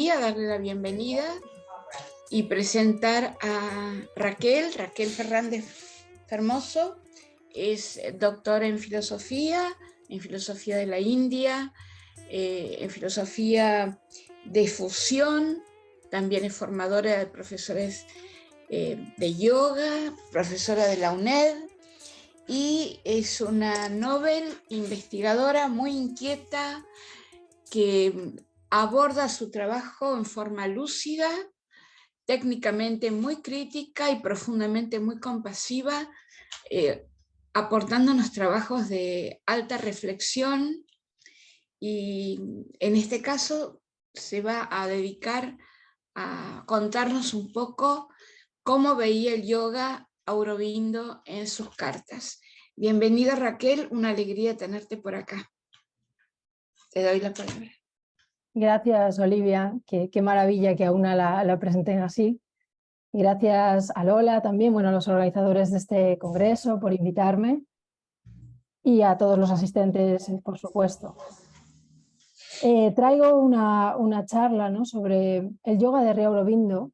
Sofía, darle la bienvenida y presentar a Raquel Fernández Fermoso. Es doctora en filosofía de la India, en filosofía de fusión, también es formadora de profesores de yoga, profesora de la UNED, y es una Nobel investigadora muy inquieta que aborda su trabajo en forma lúcida, técnicamente muy crítica y profundamente muy compasiva, aportándonos trabajos de alta reflexión, y en este caso se va a dedicar a contarnos un poco cómo veía el yoga Aurobindo en sus cartas. Bienvenida, Raquel, una alegría tenerte por acá. Te doy la palabra. Gracias, Olivia, qué maravilla que a una la presenten así. Y gracias a Lola también, bueno, a los organizadores de este congreso por invitarme y a todos los asistentes, por supuesto. Traigo una charla, ¿no?, sobre el yoga de Sri Aurobindo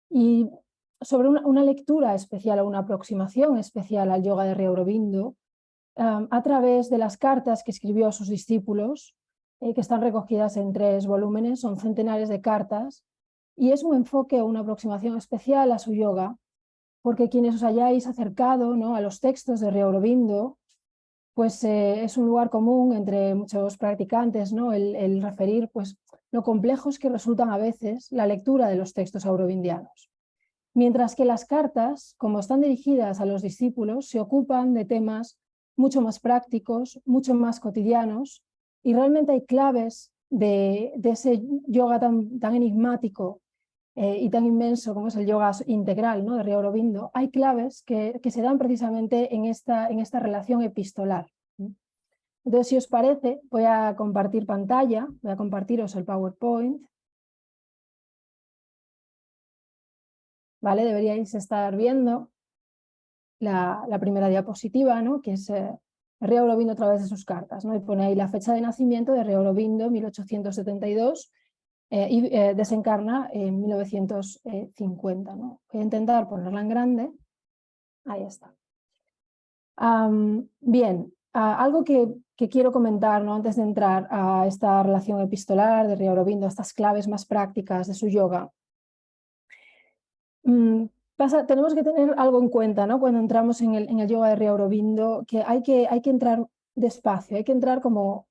y sobre una lectura especial o una aproximación especial al yoga de Sri Aurobindo a través de las cartas que escribió a sus discípulos, que están recogidas en 3 volúmenes, son centenares de cartas, y es un enfoque o una aproximación especial a su yoga, porque quienes os hayáis acercado, ¿no?, a los textos de Sri Aurobindo, pues es un lugar común entre muchos practicantes, ¿no?, el referir pues, lo complejos que resultan a veces la lectura de los textos aurobindianos. Mientras que las cartas, como están dirigidas a los discípulos, se ocupan de temas mucho más prácticos, mucho más cotidianos, y realmente hay claves de ese yoga tan enigmático y tan inmenso como es el yoga integral, ¿no?, de Sri Aurobindo. Hay claves que se dan precisamente en esta relación epistolar. Entonces, si os parece, voy a compartir pantalla, voy a compartiros el PowerPoint. ¿Vale? Deberíais estar viendo la primera diapositiva, ¿no?, que es Sri Aurobindo a través de sus cartas, ¿no? Y pone ahí la fecha de nacimiento de Sri Aurobindo, 1872, y desencarna en 1950, ¿no? Voy a intentar ponerla en grande. Ahí está. Bien, algo que quiero comentar, ¿no?, antes de entrar a esta relación epistolar de Sri Aurobindo, a estas claves más prácticas de su yoga. Tenemos que tener algo en cuenta, ¿no?, cuando entramos en el yoga de Sri Aurobindo, que hay que entrar despacio, hay que entrar como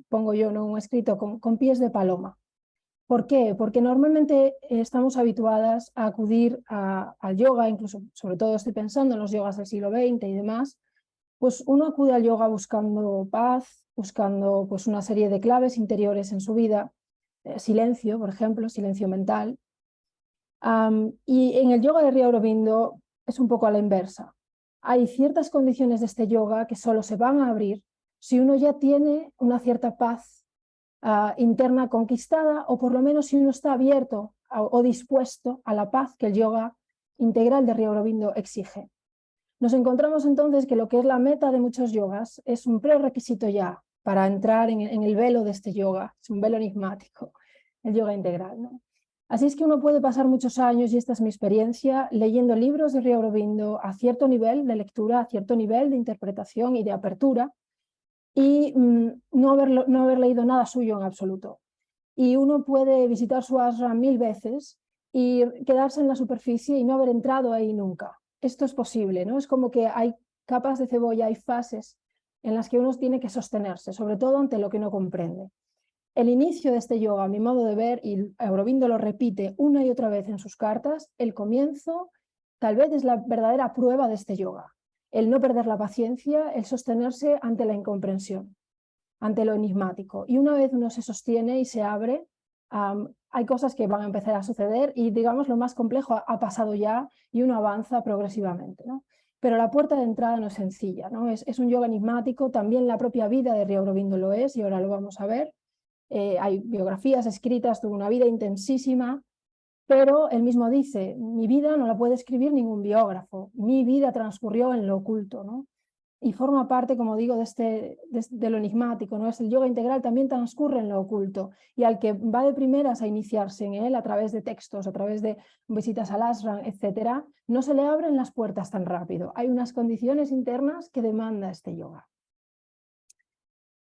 pongo yo, ¿no?, un escrito con pies de paloma. ¿Por qué? Porque normalmente estamos habituadas a acudir al yoga, incluso sobre todo estoy pensando en los yogas del siglo XX y demás, pues uno acude al yoga buscando paz, buscando pues una serie de claves interiores en su vida, silencio, por ejemplo, silencio mental. Y en el yoga de Sri Aurobindo es un poco a la inversa. Hay ciertas condiciones de este yoga que solo se van a abrir si uno ya tiene una cierta paz interna conquistada, o por lo menos si uno está abierto o dispuesto a la paz que el yoga integral de Sri Aurobindo exige. Nos encontramos entonces que lo que es la meta de muchos yogas es un prerequisito ya para entrar en el velo de este yoga, es un velo enigmático, el yoga integral, ¿no? Así es que uno puede pasar muchos años, y esta es mi experiencia, leyendo libros de Sri Aurobindo a cierto nivel de lectura, a cierto nivel de interpretación y de apertura, y no haber leído nada suyo en absoluto. Y uno puede visitar su ashram 1000 veces y quedarse en la superficie y no haber entrado ahí nunca. Esto es posible, ¿no? Es como que hay capas de cebolla, hay fases en las que uno tiene que sostenerse, sobre todo ante lo que no comprende. El inicio de este yoga, a mi modo de ver, y Aurobindo lo repite una y otra vez en sus cartas, el comienzo tal vez es la verdadera prueba de este yoga. El no perder la paciencia, el sostenerse ante la incomprensión, ante lo enigmático. Y una vez uno se sostiene y se abre, hay cosas que van a empezar a suceder y, digamos, lo más complejo ha pasado ya y uno avanza progresivamente, ¿no? Pero la puerta de entrada no es sencilla, ¿no? Es un yoga enigmático, también la propia vida de Sri Aurobindo lo es, y ahora lo vamos a ver. Hay biografías escritas, tuvo una vida intensísima, pero él mismo dice, mi vida no la puede escribir ningún biógrafo, mi vida transcurrió en lo oculto, ¿no? y forma parte, como digo, de lo enigmático, ¿no? Es el yoga integral, también transcurre en lo oculto, y al que va de primeras a iniciarse en él a través de textos, a través de visitas al ashram, etcétera, no se le abren las puertas tan rápido. Hay unas condiciones internas que demanda este yoga.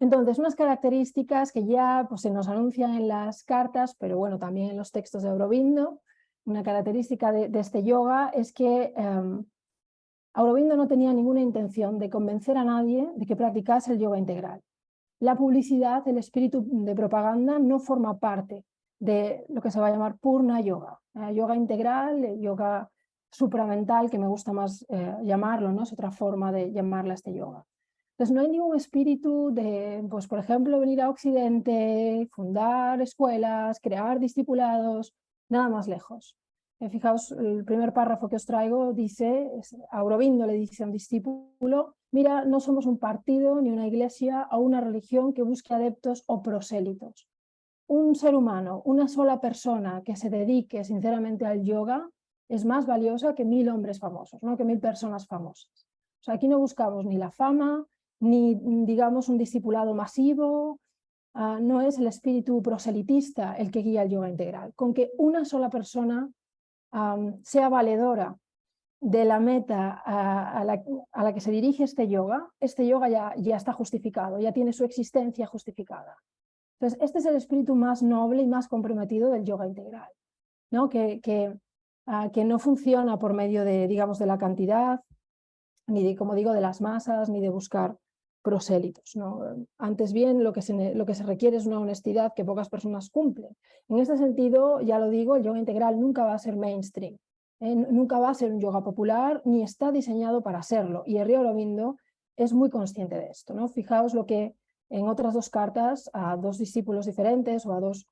Entonces, unas características que ya pues, se nos anuncian en las cartas, pero bueno, también en los textos de Aurobindo. Una característica de este yoga es que Aurobindo no tenía ninguna intención de convencer a nadie de que practicase el yoga integral. La publicidad, el espíritu de propaganda, no forma parte de lo que se va a llamar Purna Yoga. Yoga integral, yoga supramental, que me gusta más llamarlo, ¿no? Es otra forma de llamarla este yoga. Entonces no hay ningún espíritu de, pues por ejemplo, venir a Occidente, fundar escuelas, crear discipulados, nada más lejos. Fijaos, el primer párrafo que os traigo dice, Aurobindo le dice a un discípulo, mira, no somos un partido, ni una iglesia o una religión que busque adeptos o prosélitos. Un ser humano, una sola persona que se dedique sinceramente al yoga es más valiosa que 1000 hombres famosos, ¿no? Que 1000 personas famosas. O sea, aquí no buscamos ni la fama, ni digamos un discipulado masivo, no es el espíritu proselitista el que guía el yoga integral. Con que una sola persona sea valedora de la meta a la que se dirige este yoga ya está justificado, ya tiene su existencia justificada. Entonces, este es el espíritu más noble y más comprometido del yoga integral, ¿no? Que no funciona por medio de, digamos, de la cantidad, ni de, como digo, de las masas, ni de buscar prosélitos, ¿no? Antes bien, lo que se requiere es una honestidad que pocas personas cumplen. En este sentido, ya lo digo, el yoga integral nunca va a ser mainstream, nunca va a ser un yoga popular, ni está diseñado para serlo. Y Sri Aurobindo es muy consciente de esto, ¿no? Fijaos lo que en otras 2 cartas a 2 discípulos diferentes o a 2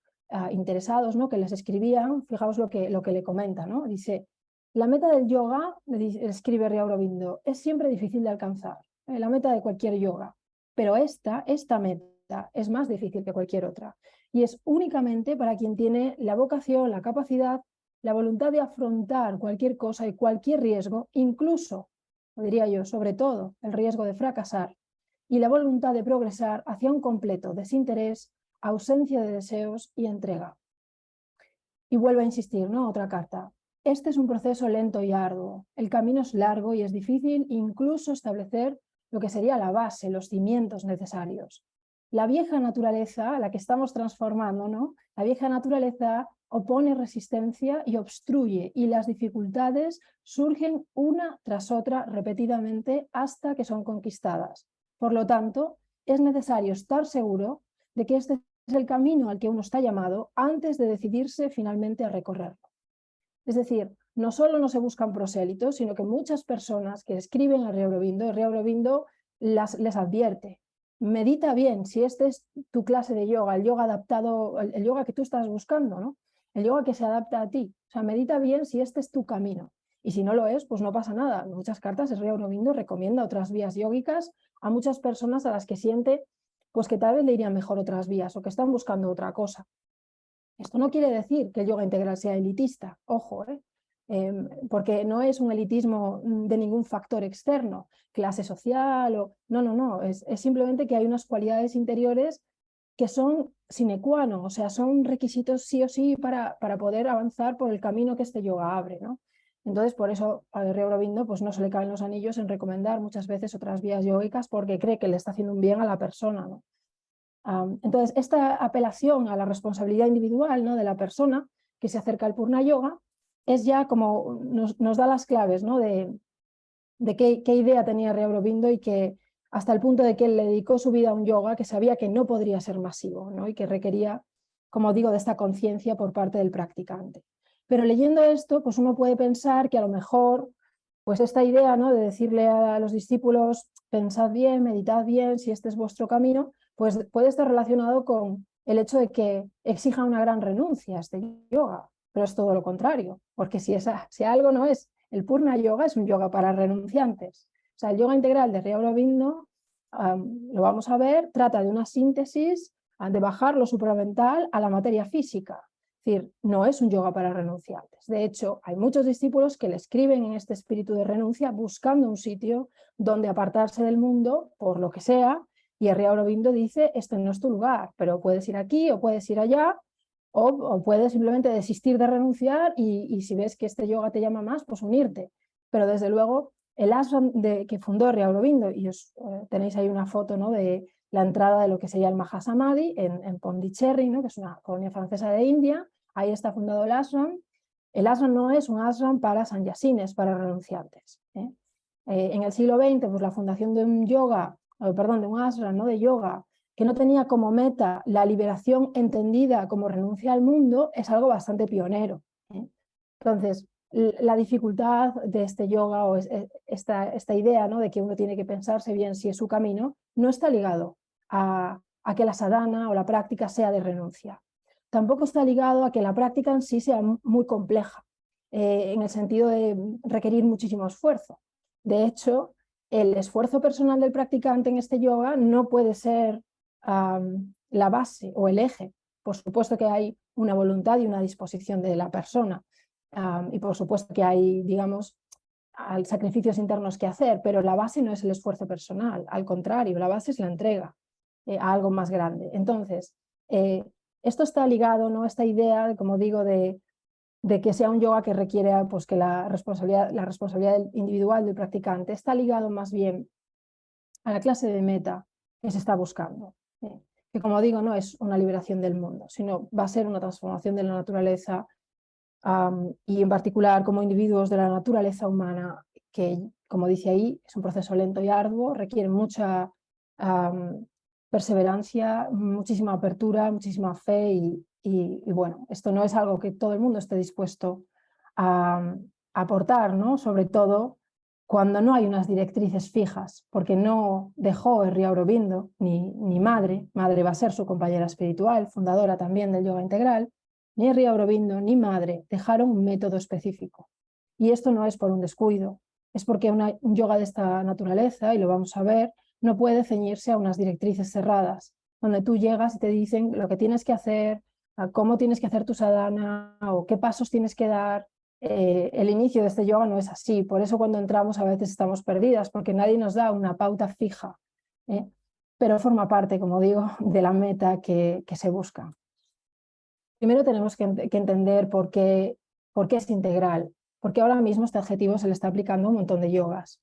interesados, ¿no? Que les escribían, fijaos lo que le comenta, ¿no? Dice, la meta del yoga, escribe Sri Aurobindo, es siempre difícil de alcanzar, la meta de cualquier yoga, pero esta meta es más difícil que cualquier otra, y es únicamente para quien tiene la vocación, la capacidad, la voluntad de afrontar cualquier cosa y cualquier riesgo, incluso, diría yo, sobre todo, el riesgo de fracasar, y la voluntad de progresar hacia un completo desinterés, ausencia de deseos y entrega. Y vuelve a insistir, ¿no? Otra carta. Este es un proceso lento y arduo. El camino es largo y es difícil incluso establecer lo que sería la base, los cimientos necesarios. La vieja naturaleza, a la que estamos transformando, ¿no? La vieja naturaleza opone resistencia y obstruye, y las dificultades surgen una tras otra repetidamente hasta que son conquistadas. Por lo tanto, es necesario estar seguro de que este es el camino al que uno está llamado antes de decidirse finalmente a recorrerlo. Es decir, no solo no se buscan prosélitos, sino que muchas personas que escriben a Sri Aurobindo les advierte, medita bien si este es tu clase de yoga, el yoga adaptado, el yoga que tú estás buscando, ¿no? El yoga que se adapta a ti. O sea, medita bien si este es tu camino. Y si no lo es, pues no pasa nada. En muchas cartas Sri Aurobindo recomienda otras vías yógicas a muchas personas a las que siente pues que tal vez le irían mejor otras vías o que están buscando otra cosa. Esto no quiere decir que el yoga integral sea elitista, ojo, porque no es un elitismo de ningún factor externo, clase social, no, es simplemente que hay unas cualidades interiores que son sine qua non, o sea, son requisitos sí o sí para poder avanzar por el camino que este yoga abre, ¿no? Entonces, por eso a Sri Aurobindo pues, no se le caen los anillos en recomendar muchas veces otras vías yógicas porque cree que le está haciendo un bien a la persona, ¿no? Entonces, esta apelación a la responsabilidad individual, ¿no? De la persona que se acerca al Purna Yoga es ya como nos da las claves, ¿no? de qué idea tenía Sri Aurobindo y que hasta el punto de que él le dedicó su vida a un yoga que sabía que no podría ser masivo, ¿no? Y que requería, como digo, de esta conciencia por parte del practicante. Pero leyendo esto, pues uno puede pensar que a lo mejor pues esta idea, ¿no? De decirle a los discípulos, pensad bien, meditad bien, si este es vuestro camino, pues puede estar relacionado con el hecho de que exija una gran renuncia a este yoga, pero es todo lo contrario, porque si algo no es el Purna Yoga, es un yoga para renunciantes. O sea, el yoga integral de Sri Aurobindo, lo vamos a ver, trata de una síntesis de bajar lo supramental a la materia física. decir, no es un yoga para renunciantes. De hecho, hay muchos discípulos que le escriben en este espíritu de renuncia buscando un sitio donde apartarse del mundo por lo que sea, y Sri Aurobindo dice, este no es tu lugar, pero puedes ir aquí o puedes ir allá, o puedes simplemente desistir de renunciar y si ves que este yoga te llama más, pues unirte. Pero desde luego, el ashram que fundó Sri Aurobindo, y tenéis ahí una foto, ¿no?, de la entrada de lo que sería el Mahasamadhi en Pondicherry, ¿no?, que es una colonia francesa de India. Ahí está fundado el ashram. El ashram no es un ashram para sannyasines, para renunciantes. En el siglo XX, pues la fundación de un de un ashram, ¿no?, de yoga, que no tenía como meta la liberación entendida como renuncia al mundo, es algo bastante pionero. Entonces, la dificultad de este yoga o esta idea, ¿no?, de que uno tiene que pensarse bien si es su camino, no está ligado a que la sadhana o la práctica sea de renuncia. Tampoco está ligado a que la práctica en sí sea muy compleja, en el sentido de requerir muchísimo esfuerzo. De hecho, el esfuerzo personal del practicante en este yoga no puede ser la base o el eje. Por supuesto que hay una voluntad y una disposición de la persona, y por supuesto que hay, digamos, sacrificios internos que hacer, pero la base no es el esfuerzo personal, al contrario, la base es la entrega a algo más grande. Entonces, esto está ligado, ¿no?, esta idea, como digo, de que sea un yoga que requiere, pues, que la responsabilidad individual del practicante está ligado más bien a la clase de meta que se está buscando. Que, como digo, no es una liberación del mundo, sino va a ser una transformación de la naturaleza, y en particular como individuos de la naturaleza humana, que, como dice ahí, es un proceso lento y arduo, requiere mucha perseverancia, muchísima apertura, muchísima fe y bueno, esto no es algo que todo el mundo esté dispuesto a aportar, ¿no?, sobre todo cuando no hay unas directrices fijas, porque no dejó Sri Aurobindo, ni madre va a ser su compañera espiritual, fundadora también del yoga integral, ni Sri Aurobindo ni madre dejaron un método específico. Y esto no es por un descuido, es porque un yoga de esta naturaleza, y lo vamos a ver, no puede ceñirse a unas directrices cerradas, donde tú llegas y te dicen lo que tienes que hacer, cómo tienes que hacer tu sadhana o qué pasos tienes que dar. El inicio de este yoga no es así, por eso cuando entramos a veces estamos perdidas, porque nadie nos da una pauta fija, pero forma parte, como digo, de la meta que se busca. Primero tenemos que entender por qué es integral, porque ahora mismo este adjetivo se le está aplicando a un montón de yogas.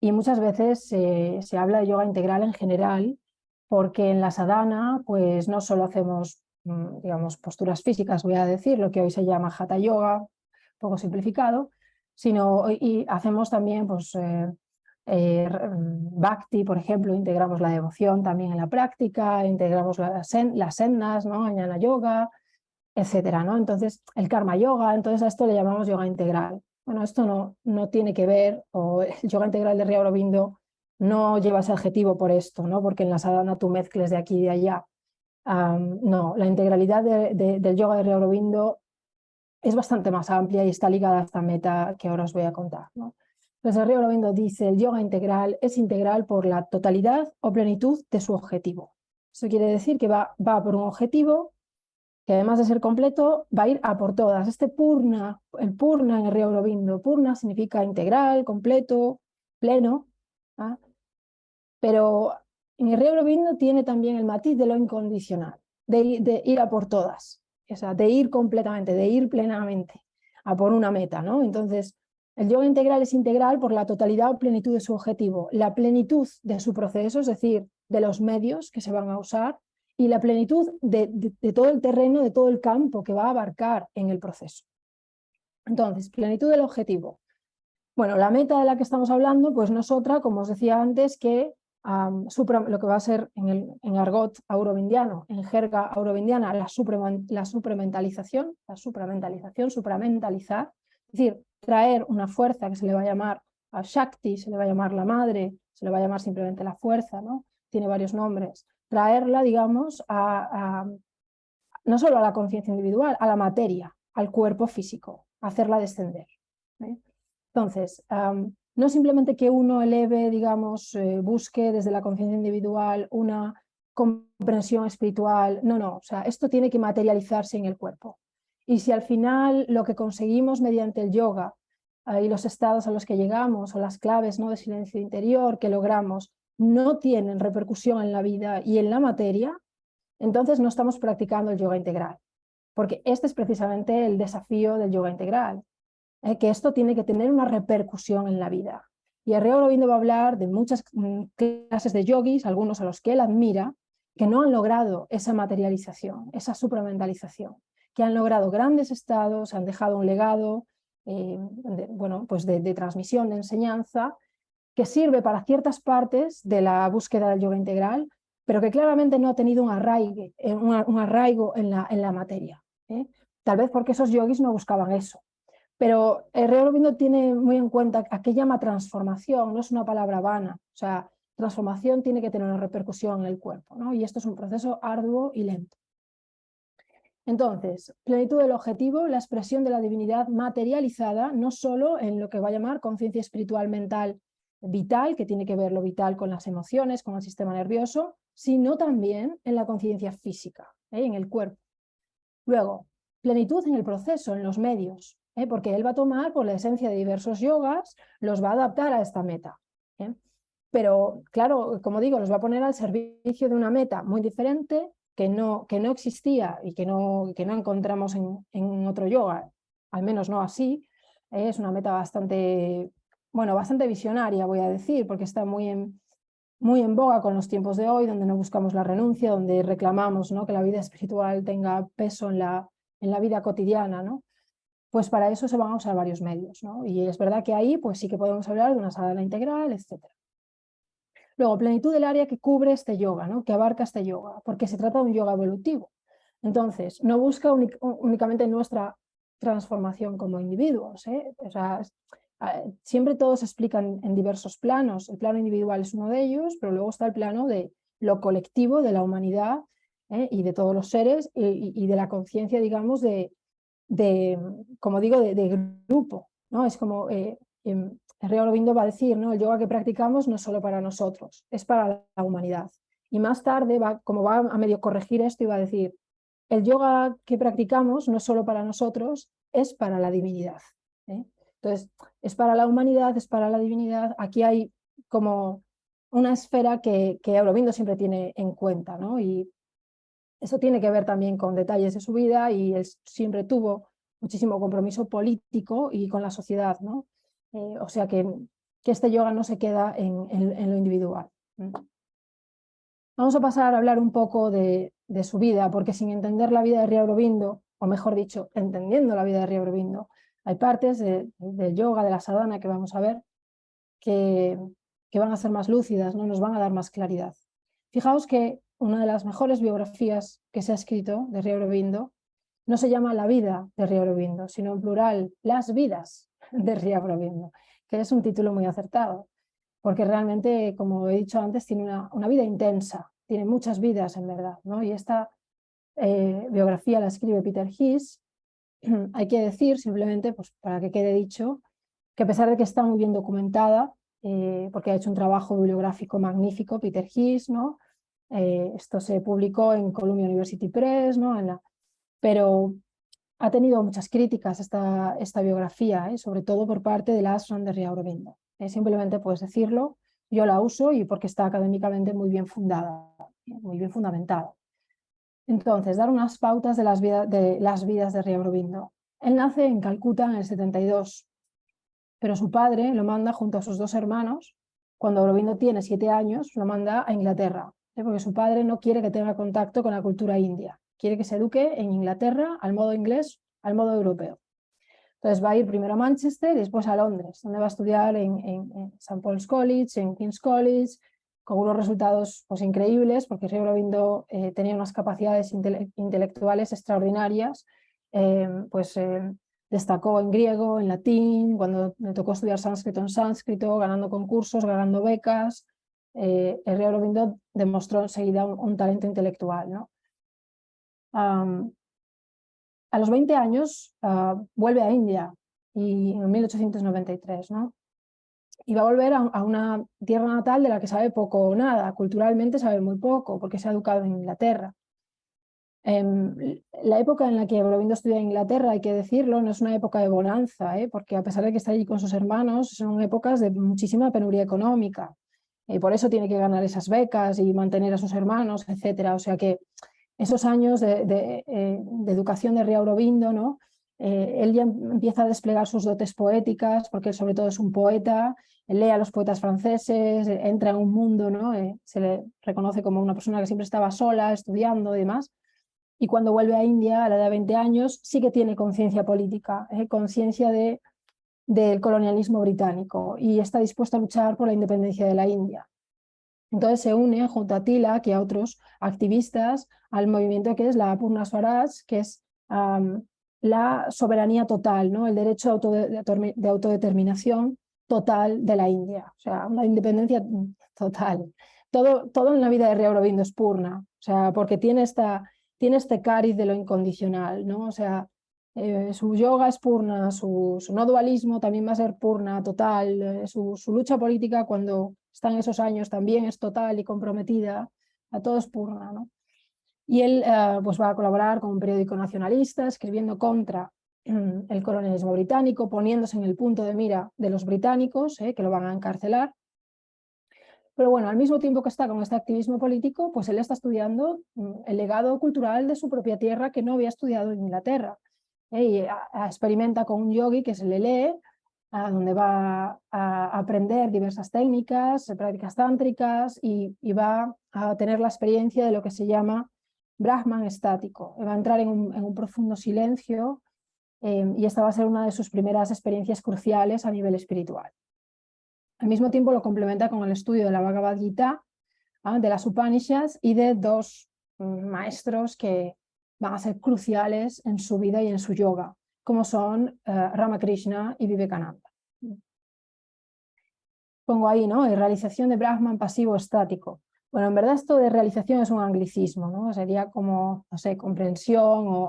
Y muchas veces se habla de yoga integral en general, porque en la sadhana pues no solo hacemos, digamos, posturas físicas, voy a decir, lo que hoy se llama hatha yoga, un poco simplificado, sino y hacemos también pues, bhakti, por ejemplo, integramos la devoción también en la práctica, integramos las sendas, ¿no?, jnana yoga, etcétera, ¿no? Entonces, el karma yoga, entonces a esto le llamamos yoga integral. Bueno, esto no tiene que ver, o el yoga integral de Sri Aurobindo no lleva ese adjetivo por esto, ¿no?, porque en la sadhana tú mezcles de aquí y de allá. No, la integralidad del yoga de Sri Aurobindo es bastante más amplia y está ligada a esta meta que ahora os voy a contar, ¿no? Entonces, Sri Aurobindo dice, el yoga integral es integral por la totalidad o plenitud de su objetivo. Eso quiere decir que va por un objetivo que, además de ser completo, va a ir a por todas. El purna en Sri Aurobindo, purna significa integral, completo, pleno, ¿ah? Pero en Sri Aurobindo tiene también el matiz de lo incondicional, de ir a por todas, o sea, de ir completamente, de ir plenamente a por una meta, ¿no? Entonces, el yoga integral es integral por la totalidad o plenitud de su objetivo, la plenitud de su proceso, es decir, de los medios que se van a usar, y la plenitud de todo el terreno, de todo el campo que va a abarcar en el proceso. Entonces, plenitud del objetivo. Bueno, la meta de la que estamos hablando pues no es otra, como os decía antes, que lo que va a ser en argot aurovindiano, en jerga aurovindiana, la supramentalizar, es decir, traer una fuerza que se le va a llamar a Shakti, se le va a llamar la madre, se le va a llamar simplemente la fuerza, ¿no? Tiene varios nombres. Traerla, digamos, no solo a la conciencia individual, a la materia, al cuerpo físico, hacerla descender. Entonces, no simplemente que uno eleve, digamos, busque desde la conciencia individual una comprensión espiritual, no, o sea, esto tiene que materializarse en el cuerpo. Y si al final lo que conseguimos mediante el yoga y los estados a los que llegamos o las claves, ¿no?, de silencio interior que logramos no tienen repercusión en la vida y en la materia, entonces no estamos practicando el yoga integral. Porque este es precisamente el desafío del yoga integral, que esto tiene que tener una repercusión en la vida. Y Sri Aurobindo va a hablar de muchas clases de yogis, algunos a los que él admira, que no han logrado esa materialización, esa supramentalización, que han logrado grandes estados, han dejado un legado de transmisión, de enseñanza, que sirve para ciertas partes de la búsqueda del yoga integral, pero que claramente no ha tenido un arraigo en la materia. Tal vez porque esos yogis no buscaban eso. Pero Sri Aurobindo tiene muy en cuenta a qué llama transformación, no es una palabra vana. O sea, transformación tiene que tener una repercusión en el cuerpo, ¿no? Y esto es un proceso arduo y lento. Entonces, plenitud del objetivo, la expresión de la divinidad materializada, no solo en lo que va a llamar conciencia espiritual mental vital, que tiene que ver lo vital con las emociones, con el sistema nervioso, sino también en la conciencia física, en el cuerpo. Luego, plenitud en el proceso, en los medios, porque él va a tomar por la esencia de diversos yogas, los va a adaptar a esta meta. Pero, claro, como digo, los va a poner al servicio de una meta muy diferente que no existía y que no encontramos en otro yoga, al menos no así. Es una meta bastante visionaria, voy a decir, porque está muy en boga con los tiempos de hoy, donde no buscamos la renuncia, donde reclamamos, ¿no?, que la vida espiritual tenga peso en la vida cotidiana, ¿no? Pues para eso se van a usar varios medios, ¿no? Y es verdad que ahí pues sí que podemos hablar de una sadhana integral, etc. Luego, plenitud del área que cubre este yoga, ¿no?, que abarca este yoga, porque se trata de un yoga evolutivo. Entonces, no busca únicamente nuestra transformación como individuos, O sea, siempre todos se explican en diversos planos. El plano individual es uno de ellos, pero luego está el plano de lo colectivo, de la humanidad y de todos los seres y de la conciencia, digamos, como digo, de grupo, ¿no? Es como Sri Aurobindo va a decir, ¿no?, el yoga que practicamos no es solo para nosotros, es para la humanidad. Y más tarde, como va a medio corregir esto, y va a decir, el yoga que practicamos no es solo para nosotros, es para la divinidad. Entonces, es para la humanidad, es para la divinidad. Aquí hay como una esfera que Aurobindo siempre tiene en cuenta, ¿no? Y eso tiene que ver también con detalles de su vida, y él siempre tuvo muchísimo compromiso político y con la sociedad, ¿no? O sea que este yoga no se queda en lo individual. Vamos a pasar a hablar un poco de su vida, porque sin entender la vida de Sri Aurobindo, o mejor dicho, entendiendo la vida de Sri Aurobindo, hay partes del yoga, de la sadhana que vamos a ver, que van a ser más lúcidas, ¿no? Nos van a dar más claridad. Fijaos que una de las mejores biografías que se ha escrito de Sri Aurobindo no se llama La vida de Sri Aurobindo, sino en plural, Las vidas de Sri Aurobindo, que es un título muy acertado, porque realmente, como he dicho antes, tiene una vida intensa, tiene muchas vidas en verdad, ¿no? Y esta biografía la escribe Peter His. Hay que decir, simplemente, pues para que quede dicho, que a pesar de que está muy bien documentada, porque ha hecho un trabajo bibliográfico magnífico, Peter His, ¿no? Esto se publicó en Columbia University Press, ¿no? Pero ha tenido muchas críticas esta biografía, sobre todo por parte del ashram de Sri Aurobindo. Simplemente puedes decirlo, yo la uso y porque está académicamente muy bien fundada, muy bien fundamentada. Entonces, dar unas pautas de las vidas de Sri Aurobindo. Él nace en Calcuta en el 72, pero su padre lo manda junto a sus dos hermanos. Cuando Aurobindo tiene 7 años, lo manda a Inglaterra, porque su padre no quiere que tenga contacto con la cultura india, quiere que se eduque en Inglaterra al modo inglés, al modo europeo. Entonces va a ir primero a Manchester y después a Londres, donde va a estudiar en St. Paul's College, en King's College, con unos resultados pues increíbles, porque Sri Aurobindo tenía unas capacidades intelectuales extraordinarias. Destacó en griego, en latín, cuando le tocó estudiar sánscrito en sánscrito, ganando concursos, ganando becas. Sri Aurobindo demostró enseguida un talento intelectual, ¿no? A los 20 años vuelve a India, y en 1893, ¿no? Y va a volver a una tierra natal de la que sabe poco o nada, culturalmente sabe muy poco, porque se ha educado en Inglaterra. La época en la que Aurobindo estudia en Inglaterra, hay que decirlo, no es una época de bonanza, porque a pesar de que está allí con sus hermanos, son épocas de muchísima penuria económica. Y por eso tiene que ganar esas becas y mantener a sus hermanos, etcétera. O sea que esos años de educación de Ría Aurobindo, ¿no? Él ya empieza a desplegar sus dotes poéticas, porque él sobre todo es un poeta, él lee a los poetas franceses, entra en un mundo, ¿no? Se le reconoce como una persona que siempre estaba sola, estudiando y demás. Y cuando vuelve a India, a la edad de 20 años, sí que tiene conciencia política, conciencia del colonialismo británico, y está dispuesto a luchar por la independencia de la India. Entonces se une junto a Tilak y a otros activistas al movimiento que es la Purna Swaraj, que es la soberanía total, ¿no? El derecho de autodeterminación total de la India, o sea, una independencia total. Todo en la vida de Ría Aurobindo es Purna, o sea, porque tiene este cariz de lo incondicional, ¿no? O sea, su yoga es Purna, su no dualismo también va a ser Purna total, su lucha política cuando está en esos años también es total y comprometida, a todo es Purna, ¿no? Y él pues va a colaborar con un periódico nacionalista, escribiendo contra el colonialismo británico, poniéndose en el punto de mira de los británicos, que lo van a encarcelar. Pero bueno, al mismo tiempo que está con este activismo político, pues él está estudiando el legado cultural de su propia tierra que no había estudiado en Inglaterra. Y experimenta con un yogi que se le lee, donde va a aprender diversas técnicas, prácticas tántricas, y va a tener la experiencia de lo que se llama Brahman estático. Va a entrar en un profundo silencio, y esta va a ser una de sus primeras experiencias cruciales a nivel espiritual. Al mismo tiempo lo complementa con el estudio de la Bhagavad Gita, de las Upanishads y de dos maestros que van a ser cruciales en su vida y en su yoga, como son Ramakrishna y Vivekananda. Pongo ahí, ¿no? Realización de Brahman pasivo estático. Bueno, en verdad esto de realización es un anglicismo, ¿no? Sería como, no sé, comprensión o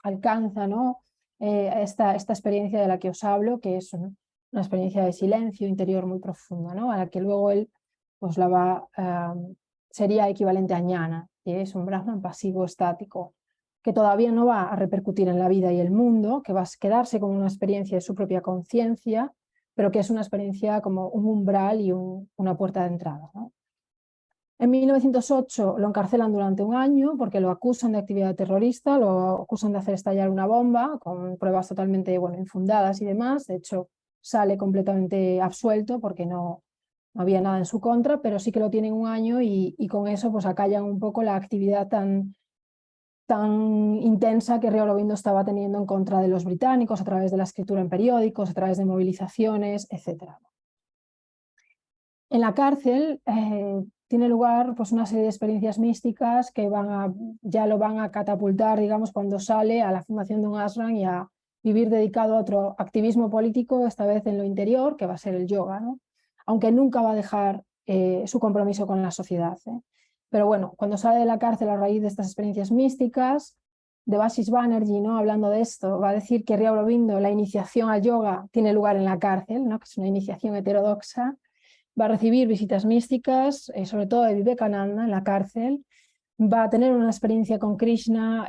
alcanza, ¿no? Esta experiencia de la que os hablo, que es una experiencia de silencio interior muy profunda, ¿no? A la que luego él pues sería equivalente a ñana, que es un Brahman pasivo estático, que todavía no va a repercutir en la vida y el mundo, que va a quedarse como una experiencia de su propia conciencia, pero que es una experiencia como un umbral y una puerta de entrada, ¿no? En 1908 lo encarcelan durante un año porque lo acusan de actividad terrorista, lo acusan de hacer estallar una bomba con pruebas totalmente infundadas y demás. De hecho, sale completamente absuelto porque no había nada en su contra, pero sí que lo tienen un año y con eso pues acallan un poco la actividad tan intensa que Ría Aurobindo estaba teniendo en contra de los británicos a través de la escritura en periódicos, a través de movilizaciones, etc. En la cárcel tiene lugar pues, una serie de experiencias místicas que ya lo van a catapultar, digamos, cuando sale a la fundación de un ashram y a vivir dedicado a otro activismo político, esta vez en lo interior, que va a ser el yoga, ¿no? Aunque nunca va a dejar su compromiso con la sociedad. Pero bueno, cuando sale de la cárcel a raíz de estas experiencias místicas, Devashish Banerjee, ¿no? Hablando de esto, va a decir que Ría Aurobindo, la iniciación al yoga tiene lugar en la cárcel, ¿no? Que es una iniciación heterodoxa. Va a recibir visitas místicas, sobre todo de Vivekananda en la cárcel. Va a tener una experiencia con Krishna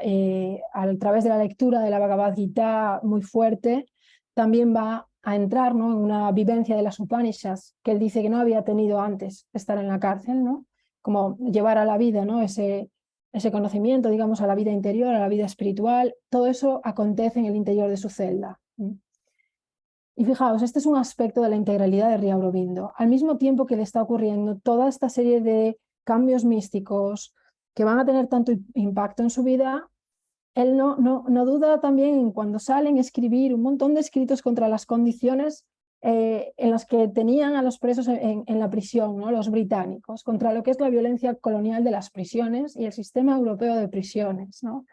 a través de la lectura de la Bhagavad Gita muy fuerte. También va a entrar, ¿no? En una vivencia de las Upanishads que él dice que no había tenido antes de estar en la cárcel, ¿no? Como llevar a la vida, ¿no? ese conocimiento, digamos, a la vida interior, a la vida espiritual. Todo eso acontece en el interior de su celda. Y fijaos, este es un aspecto de la integralidad de Ría Aurobindo. Al mismo tiempo que le está ocurriendo toda esta serie de cambios místicos que van a tener tanto impacto en su vida, él no duda también cuando sale en escribir un montón de escritos contra las condiciones en las que tenían a los presos en la prisión, ¿no? Los británicos, contra lo que es la violencia colonial de las prisiones y el sistema europeo de prisiones, ¿no?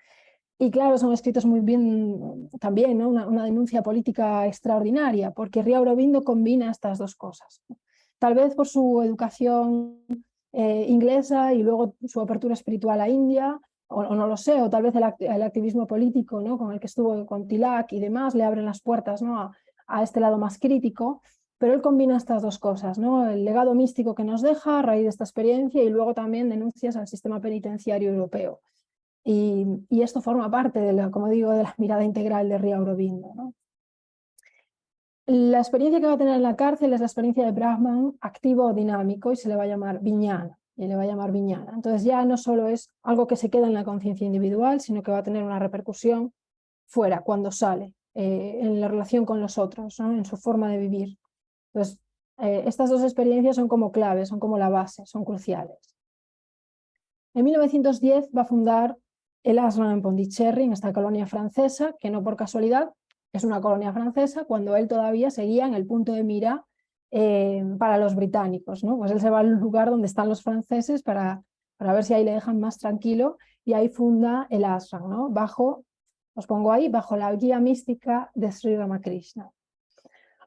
Y claro, son escritos muy bien también, ¿no? Una denuncia política extraordinaria, porque Ría Aurobindo combina estas dos cosas. Tal vez por su educación inglesa y luego su apertura espiritual a India, o no lo sé, o tal vez el activismo político, ¿no? Con el que estuvo con Tilak y demás, le abren las puertas, ¿no? a este lado más crítico, pero él combina estas dos cosas, ¿no? El legado místico que nos deja a raíz de esta experiencia y luego también denuncias al sistema penitenciario europeo. y esto forma parte, como digo, de la mirada integral de Sri Aurobindo, ¿no? La experiencia que va a tener en la cárcel es la experiencia de Brahman activo o dinámico y se le va a llamar Vijnana. Entonces ya no solo es algo que se queda en la conciencia individual, sino que va a tener una repercusión fuera, cuando sale, en la relación con los otros, ¿no? En su forma de vivir. Entonces, estas dos experiencias son como claves, son como la base, son cruciales. En 1910 va a fundar el ashram en Pondicherry, en esta colonia francesa, que no por casualidad es una colonia francesa, cuando él todavía seguía en el punto de mira para los británicos, ¿no? Pues él se va al lugar donde están los franceses para ver si ahí le dejan más tranquilo, y ahí funda el ashram, ¿no? Os pongo ahí, bajo la guía mística de Sri Ramakrishna.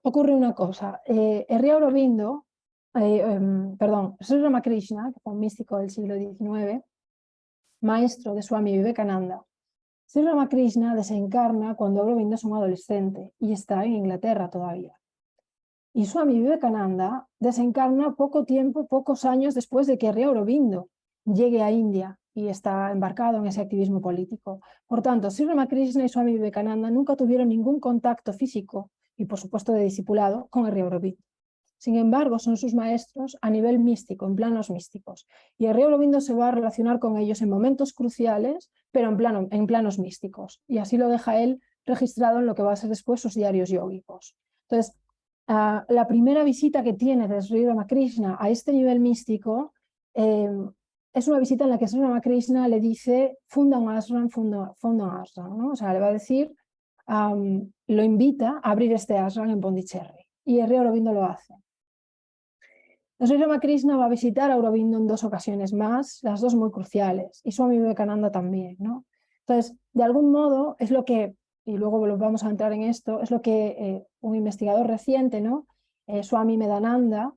Ocurre una cosa, Sri Aurobindo, Sri Ramakrishna, que fue un místico del siglo XIX, maestro de Swami Vivekananda. Sri Ramakrishna desencarna cuando Aurobindo es un adolescente y está en Inglaterra todavía. Y Swami Vivekananda desencarna pocos años después de que Sri Aurobindo llegue a India y está embarcado en ese activismo político. Por tanto, Sri Ramakrishna y Swami Vivekananda nunca tuvieron ningún contacto físico y, por supuesto, de discipulado con Sri Aurobindo. Sin embargo, son sus maestros a nivel místico, en planos místicos. Y Sri Aurobindo se va a relacionar con ellos en momentos cruciales, pero en planos místicos. Y así lo deja él registrado en lo que va a ser después sus diarios yógicos. Entonces, la primera visita que tiene de Sri Ramakrishna a este nivel místico es una visita en la que Sri Ramakrishna le dice, funda un ashram, ¿no? O sea, le va a decir, lo invita a abrir este ashram en Pondicherry. Y Sri Aurobindo lo hace. Sri Ramakrishna va a visitar a Aurobindo en 2 ocasiones más, las 2 muy cruciales, y Swami Vivekananda también, ¿no? Entonces, de algún modo, es lo que, y luego vamos a entrar en esto, es lo que un investigador reciente, ¿no? Swami Medananda,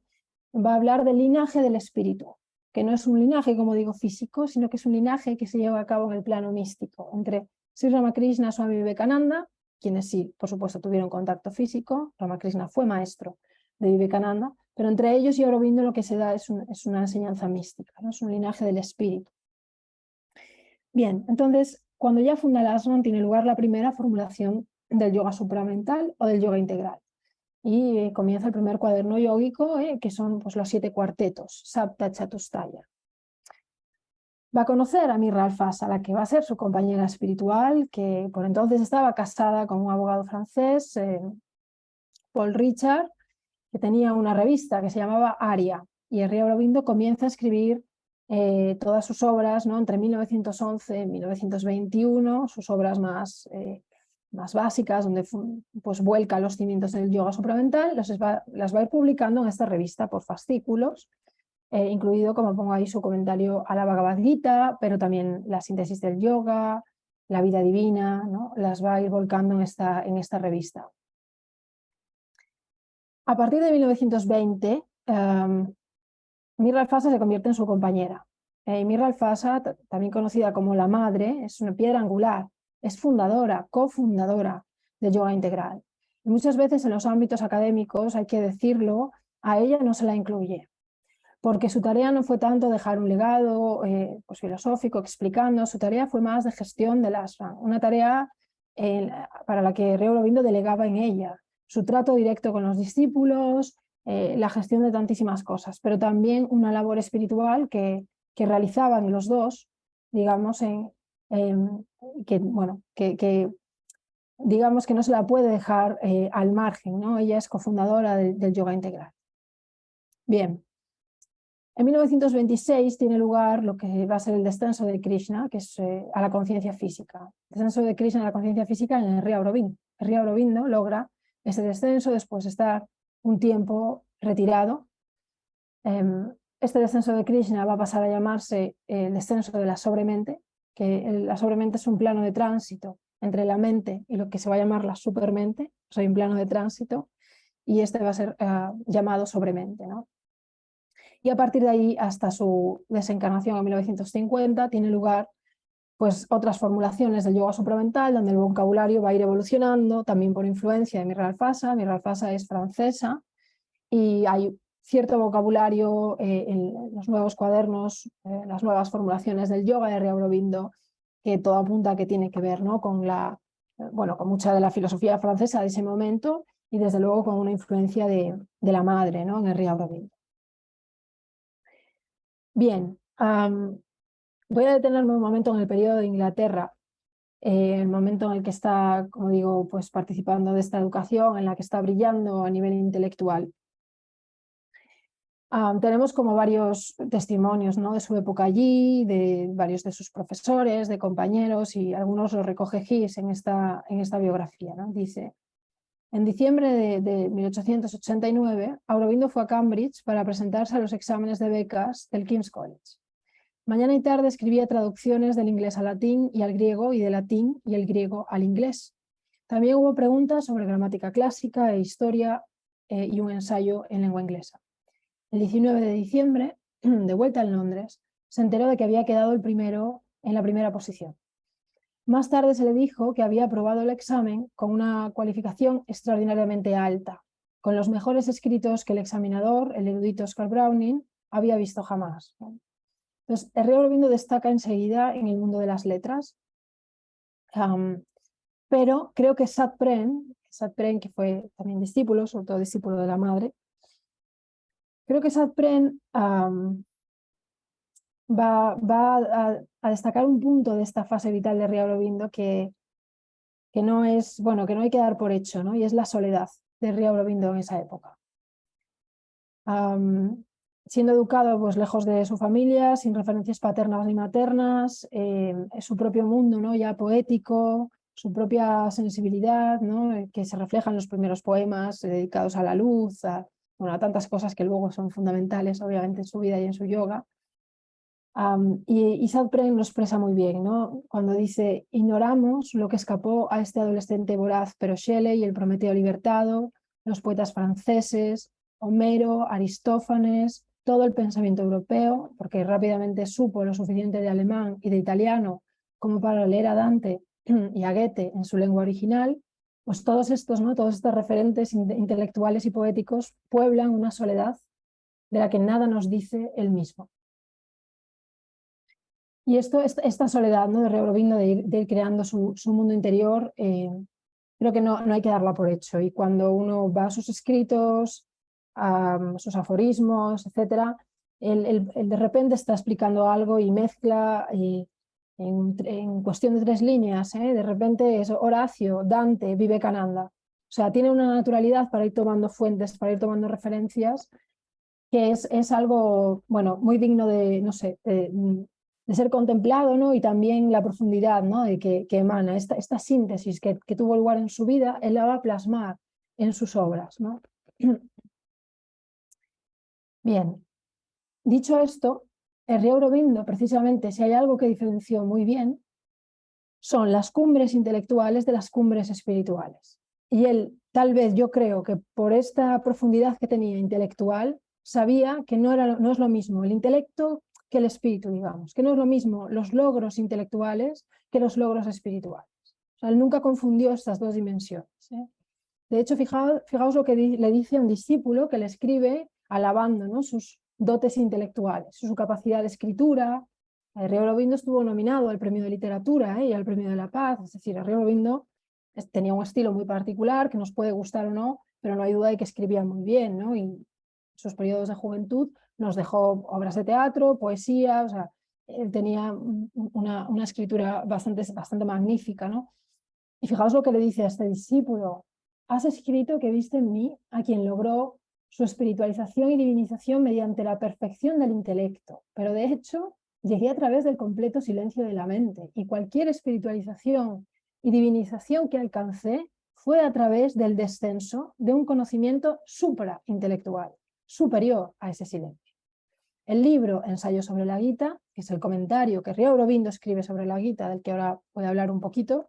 va a hablar del linaje del espíritu, que no es un linaje, como digo, físico, sino que es un linaje que se lleva a cabo en el plano místico, entre Sri Ramakrishna y Swami Vivekananda, quienes sí, por supuesto, tuvieron contacto físico. Ramakrishna fue maestro de Vivekananda, pero entre ellos y Aurobindo lo que se da es una enseñanza mística, ¿no? Es un linaje del espíritu. Bien, entonces, cuando ya funda el ashram, tiene lugar la primera formulación del yoga supramental o del yoga integral. Y comienza el primer cuaderno yógico, que son pues, los 7 cuartetos, Sapta Chatustaya. Va a conocer a Mirra Alfasa, la que va a ser su compañera espiritual, que por entonces estaba casada con un abogado francés, Paul Richard, que tenía una revista que se llamaba Aria, y Sri Aurobindo comienza a escribir todas sus obras, ¿no? Entre 1911 y 1921, sus obras más básicas, donde pues, vuelca los cimientos del yoga supramental, las va a ir publicando en esta revista por fascículos, incluido, como pongo ahí, su comentario a la Bhagavad Gita, pero también la síntesis del yoga, la vida divina, ¿no? Las va a ir volcando en esta revista. A partir de 1920, Mirra Alfasa se convierte en su compañera. Mirra Alfasa, también conocida como la madre, es una piedra angular, es fundadora, cofundadora de yoga integral. Y muchas veces en los ámbitos académicos, hay que decirlo, a ella no se la incluye, porque su tarea no fue tanto dejar un legado pues filosófico explicando, su tarea fue más de gestión del ashram, una tarea para la que Sri Aurobindo delegaba en ella su trato directo con los discípulos, la gestión de tantísimas cosas, pero también una labor espiritual que realizaban los dos, digamos, que digamos que no se la puede dejar al margen, ¿no? Ella es cofundadora del yoga integral. Bien. En 1926 tiene lugar lo que va a ser el descenso de Krishna, que es a la conciencia física. El descenso de Krishna a la conciencia física en Sri Aurobindo. Sri Aurobindo logra ese descenso después de estar un tiempo retirado. Este descenso de Krishna va a pasar a llamarse el descenso de la sobremente, que la sobremente es un plano de tránsito entre la mente y lo que se va a llamar la supermente, o sea, un plano de tránsito, y este va a ser llamado sobremente, ¿no? Y a partir de ahí, hasta su desencarnación en 1950, tiene lugar pues, otras formulaciones del yoga supramental, donde el vocabulario va a ir evolucionando, también por influencia de Mirra Alfasa. Mirra Alfasa es francesa, y hay cierto vocabulario en los nuevos cuadernos, las nuevas formulaciones del yoga de Sri Aurobindo, que todo apunta a que tiene que ver, ¿no?, con con mucha de la filosofía francesa de ese momento y desde luego con una influencia de la madre, ¿no?, en Henry Aurobindo. Bien, voy a detenerme un momento en el periodo de Inglaterra, el momento en el que está, como digo, pues participando de esta educación, en la que está brillando a nivel intelectual. Tenemos como varios testimonios, ¿no?, de su época allí, de varios de sus profesores, de compañeros, y algunos los recoge Hiss en esta biografía, ¿no? Dice: en diciembre de 1889, Aurobindo fue a Cambridge para presentarse a los exámenes de becas del King's College. Mañana y tarde escribía traducciones del inglés al latín y al griego, y del latín y el griego al inglés. También hubo preguntas sobre gramática clásica e historia, y un ensayo en lengua inglesa. El 19 de diciembre, de vuelta en Londres, se enteró de que había quedado el primero en la primera posición. Más tarde se le dijo que había aprobado el examen con una cualificación extraordinariamente alta, con los mejores escritos que el examinador, el erudito Oscar Browning, había visto jamás. Entonces, Henry Aurobindo destaca enseguida en el mundo de las letras, pero creo que Sat Pren, que fue también discípulo, sobre todo discípulo de la madre, creo que Sat Pren va a destacar un punto de esta fase vital de Henry Aurobindo que no es, que no hay que dar por hecho, ¿no? Y es la soledad de Henry Aurobindo en esa época. Siendo educado pues lejos de su familia, sin referencias paternas ni maternas, su propio mundo, ¿no?, ya poético, su propia sensibilidad, ¿no?, que se refleja en los primeros poemas dedicados a la luz, a tantas cosas que luego son fundamentales obviamente en su vida y en su yoga. Y Sat Pren lo expresa muy bien, ¿no?, cuando dice: ignoramos lo que escapó a este adolescente voraz, pero Shelley, el Prometeo libertado, los poetas franceses, Homero, Aristófanes, todo el pensamiento europeo, porque rápidamente supo lo suficiente de alemán y de italiano como para leer a Dante y a Goethe en su lengua original, pues todos estos referentes intelectuales y poéticos pueblan una soledad de la que nada nos dice él mismo. Y esta soledad, ¿no?, de Henry Aurobindo, de ir creando su mundo interior, creo que no hay que darla por hecho. Y cuando uno va a sus escritos, a sus aforismos, etc., él de repente está explicando algo y mezcla en cuestión de 3 líneas, de repente es Horacio, Dante, Vivekananda. O sea, tiene una naturalidad para ir tomando fuentes, para ir tomando referencias, que es algo, muy digno de, no sé, de ser contemplado, ¿no? Y también la profundidad, ¿no?, de que emana, esta síntesis que tuvo lugar en su vida, él la va a plasmar en sus obras, ¿no? Bien, dicho esto, Henry Aurobindo, precisamente, si hay algo que diferenció muy bien, son las cumbres intelectuales de las cumbres espirituales. Y él, tal vez, yo creo que por esta profundidad que tenía intelectual, sabía que no es lo mismo el intelecto que el espíritu, digamos, que no es lo mismo los logros intelectuales que los logros espirituales. O sea, él nunca confundió estas dos dimensiones, ¿eh? De hecho, fijaos lo que le dice a un discípulo que le escribe alabando, ¿no?, sus dotes intelectuales, su capacidad de escritura. Henry Aurobindo estuvo nominado al Premio de Literatura, y al Premio de la Paz. Es decir, Henry Aurobindo tenía un estilo muy particular que nos puede gustar o no, pero no hay duda de que escribía muy bien, ¿no? Y en sus periodos de juventud nos dejó obras de teatro, poesía. O sea, él tenía una escritura bastante magnífica, ¿no? Y fijaos lo que le dice a este discípulo: has escrito que viste en mí a quien logró su espiritualización y divinización mediante la perfección del intelecto, pero de hecho llegué a través del completo silencio de la mente, y cualquier espiritualización y divinización que alcancé fue a través del descenso de un conocimiento supraintelectual, superior a ese silencio. El libro Ensayo sobre la Gita, que es el comentario que Henry Aurobindo escribe sobre la Gita, del que ahora voy a hablar un poquito,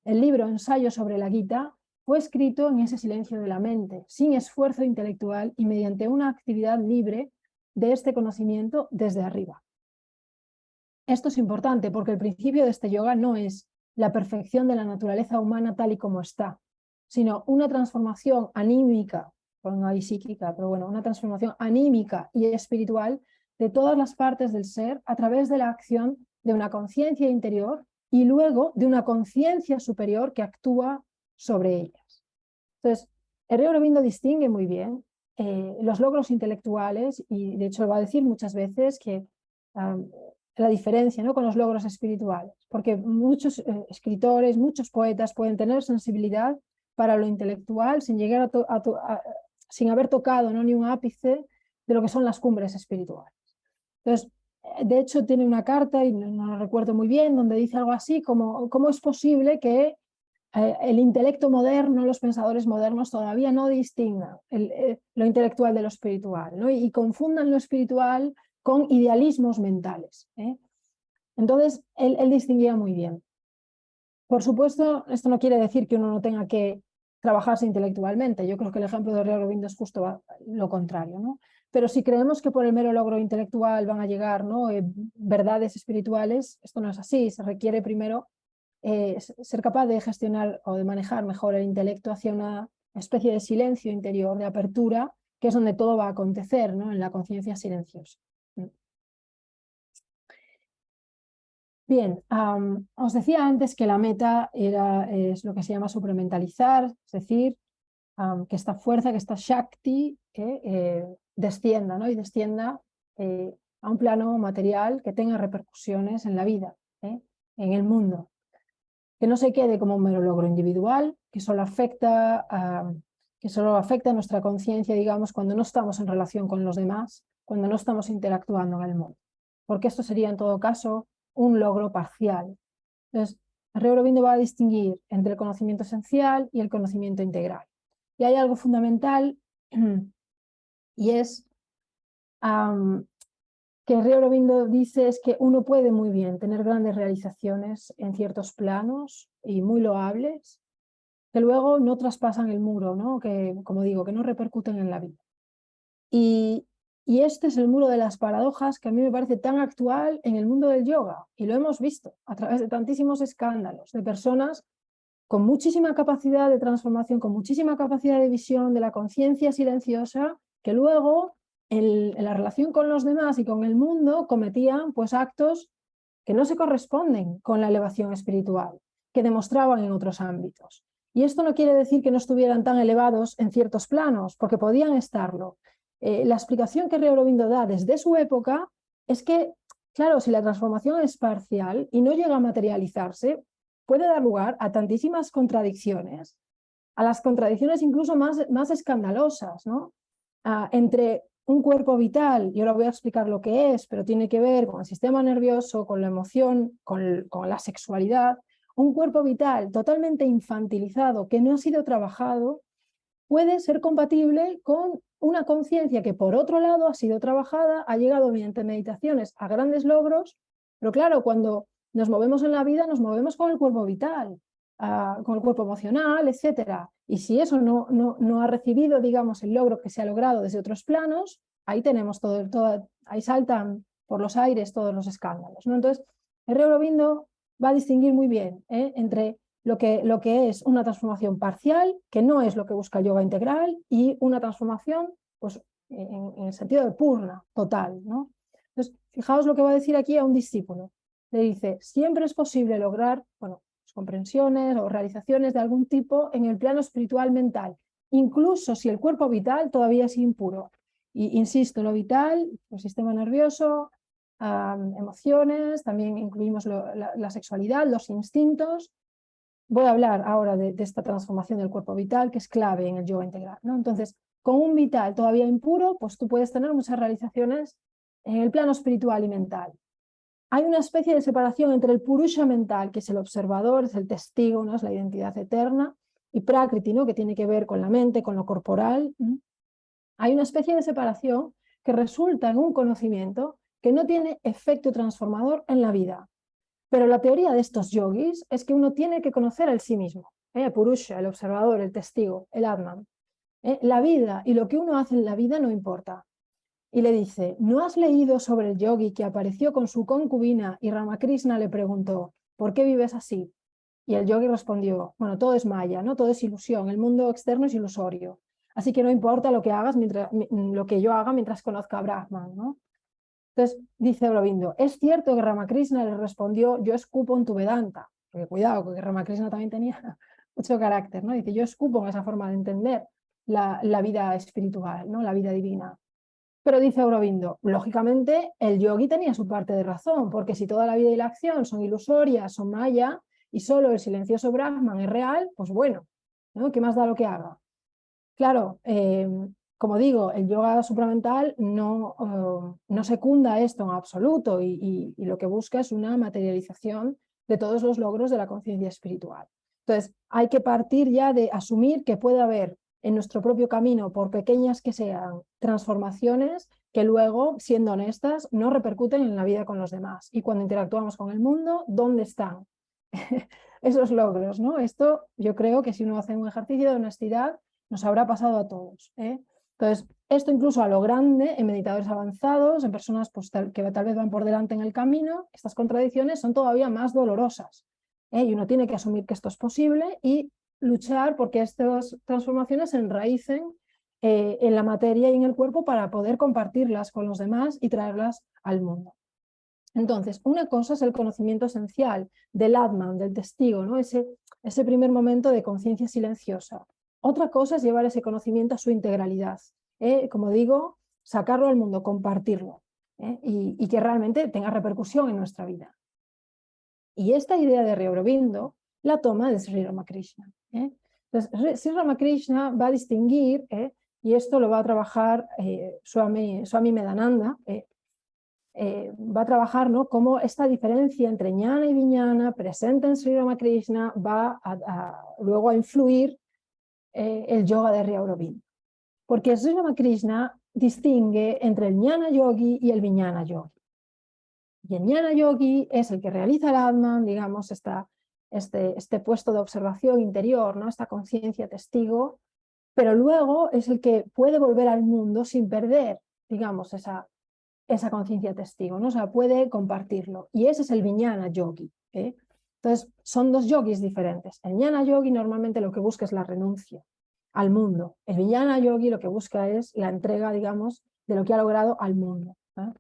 el libro Ensayo sobre la Gita fue escrito en ese silencio de la mente, sin esfuerzo intelectual y mediante una actividad libre de este conocimiento desde arriba. Esto es importante porque el principio de este yoga no es la perfección de la naturaleza humana tal y como está, sino una transformación anímica, no hay psíquica, pero una transformación anímica y espiritual de todas las partes del ser a través de la acción de una conciencia interior y luego de una conciencia superior que actúa sobre ellas. Entonces, el rey Aurobindo distingue muy bien los logros intelectuales, y de hecho lo va a decir muchas veces que la diferencia, ¿no?, con los logros espirituales, porque muchos escritores, muchos poetas pueden tener sensibilidad para lo intelectual sin llegar sin haber tocado, ¿no?, ni un ápice de lo que son las cumbres espirituales. Entonces, de hecho tiene una carta, y no lo recuerdo muy bien, donde dice algo así como ¿cómo es posible que el intelecto moderno, los pensadores modernos todavía no distingan lo intelectual de lo espiritual, ¿no?, y confundan lo espiritual con idealismos mentales, ¿eh? Entonces, él distinguía muy bien. Por supuesto, esto no quiere decir que uno no tenga que trabajarse intelectualmente. Yo creo que el ejemplo de Rey Aurobindo es justo lo contrario, ¿no? Pero si creemos que por el mero logro intelectual van a llegar, ¿no?, verdades espirituales, esto no es así. Se requiere primero ser capaz de gestionar o de manejar mejor el intelecto hacia una especie de silencio interior, de apertura, que es donde todo va a acontecer, ¿no?, en la conciencia silenciosa. Bien, os decía antes que la meta es lo que se llama supramentalizar, es decir, que esta fuerza, que esta Shakti descienda, ¿no?, y descienda a un plano material que tenga repercusiones en la vida, en el mundo. Que no se quede como un mero logro individual, que solo afecta a nuestra conciencia, digamos, cuando no estamos en relación con los demás, cuando no estamos interactuando en el mundo. Porque esto sería, en todo caso, un logro parcial. Entonces, el rey Aurobindo va a distinguir entre el conocimiento esencial y el conocimiento integral. Y hay algo fundamental, y es que el rey Aurobindo dice es que uno puede muy bien tener grandes realizaciones en ciertos planos y muy loables, que luego no traspasan el muro, ¿no?, que, como digo, que no repercuten en la vida. Y este es el muro de las paradojas, que a mí me parece tan actual en el mundo del yoga, y lo hemos visto a través de tantísimos escándalos de personas con muchísima capacidad de transformación, con muchísima capacidad de visión de la conciencia silenciosa, que luego en la relación con los demás y con el mundo cometían pues actos que no se corresponden con la elevación espiritual que demostraban en otros ámbitos. Y esto no quiere decir que no estuvieran tan elevados en ciertos planos, porque podían estarlo. La explicación que Rey Aurobindo da desde su época es que, claro, si la transformación es parcial y no llega a materializarse, puede dar lugar a tantísimas contradicciones, a las contradicciones incluso más escandalosas, ¿no?, entre un cuerpo vital, y ahora voy a explicar lo que es, pero tiene que ver con el sistema nervioso, con la emoción, con la sexualidad. Un cuerpo vital totalmente infantilizado, que no ha sido trabajado, puede ser compatible con una conciencia que por otro lado ha sido trabajada, ha llegado mediante meditaciones a grandes logros, pero claro, cuando nos movemos en la vida nos movemos con el cuerpo vital, con el cuerpo emocional, etc. Y si eso no ha recibido, digamos, el logro que se ha logrado desde otros planos, ahí tenemos ahí saltan por los aires todos los escándalos, ¿no? Entonces, el rey Aurobindo va a distinguir muy bien entre lo que es una transformación parcial, que no es lo que busca el yoga integral, y una transformación pues, en el sentido de purna, total, ¿no? Entonces, fijaos lo que va a decir aquí a un discípulo. Le dice, siempre es posible lograr, bueno, comprensiones o realizaciones de algún tipo en el plano espiritual mental, incluso si el cuerpo vital todavía es impuro. Y insisto, lo vital, el sistema nervioso, emociones, también incluimos la sexualidad, los instintos. Voy a hablar ahora de esta transformación del cuerpo vital, que es clave en el yoga integral, ¿no? Entonces, con un vital todavía impuro, pues tú puedes tener muchas realizaciones en el plano espiritual y mental. Hay una especie de separación entre el purusha mental, que es el observador, es el testigo, ¿no?, es la identidad eterna, y prakriti, ¿no?, que tiene que ver con la mente, con lo corporal. Hay una especie de separación que resulta en un conocimiento que no tiene efecto transformador en la vida. Pero la teoría de estos yogis es que uno tiene que conocer el sí mismo, Purusha, el observador, el testigo, el Atman. La vida y lo que uno hace en la vida no importa. Y le dice, ¿no has leído sobre el yogi que apareció con su concubina y Ramakrishna le preguntó, ¿por qué vives así? Y el yogi respondió, bueno, todo es maya, ¿no? Todo es ilusión, el mundo externo es ilusorio. Así que no importa lo que hagas lo que yo haga mientras conozca a Brahman, ¿no? Entonces dice Aurobindo, es cierto que Ramakrishna le respondió, yo escupo en tu Vedanta, porque cuidado, porque Ramakrishna también tenía mucho carácter, ¿no? Dice, yo escupo en esa forma de entender la vida espiritual, ¿no? La vida divina. Pero dice Aurobindo, lógicamente el yogi tenía su parte de razón, porque si toda la vida y la acción son ilusorias, son maya, y solo el silencioso Brahman es real, pues bueno, ¿no? ¿Qué más da lo que haga? Claro, como digo, el yoga supramental no secunda esto en absoluto y lo que busca es una materialización de todos los logros de la conciencia espiritual. Entonces, hay que partir ya de asumir que puede haber en nuestro propio camino, por pequeñas que sean, transformaciones que luego, siendo honestas, no repercuten en la vida con los demás. Y cuando interactuamos con el mundo, ¿dónde están esos logros, ¿no? Esto yo creo que si uno hace un ejercicio de honestidad, nos habrá pasado a todos, ¿eh? Entonces, esto incluso a lo grande, en meditadores avanzados, en personas pues, que tal vez van por delante en el camino, estas contradicciones son todavía más dolorosas, ¿eh? Y uno tiene que asumir que esto es posible y luchar porque estas transformaciones se enraícen en la materia y en el cuerpo para poder compartirlas con los demás y traerlas al mundo. Entonces, una cosa es el conocimiento esencial del Atman, del testigo, ¿no? Ese primer momento de conciencia silenciosa. Otra cosa es llevar ese conocimiento a su integralidad. Como digo, sacarlo al mundo, compartirlo, y que realmente tenga repercusión en nuestra vida. Y esta idea de Sri Aurobindo la toma de Sri Ramakrishna. Entonces, Sri Ramakrishna va a distinguir, y esto lo va a trabajar Swami Medananda, va a trabajar, ¿no?, cómo esta diferencia entre ñana y viñana presente en Sri Ramakrishna va luego a influir el yoga de Sri Aurobindo. Porque Sri Ramakrishna distingue entre el ñana yogi y el viñana yogi. Y el ñana yogi es el que realiza el Atman, digamos, este puesto de observación interior, ¿no?, esta conciencia testigo, pero luego es el que puede volver al mundo sin perder, digamos, esa conciencia testigo, ¿no? O sea, puede compartirlo. Y ese es el viñana yogi, ¿eh? Entonces, son dos yogis diferentes. El ñana yogi normalmente lo que busca es la renuncia al mundo. El viñana yogi lo que busca es la entrega, digamos, de lo que ha logrado al mundo, ¿eh?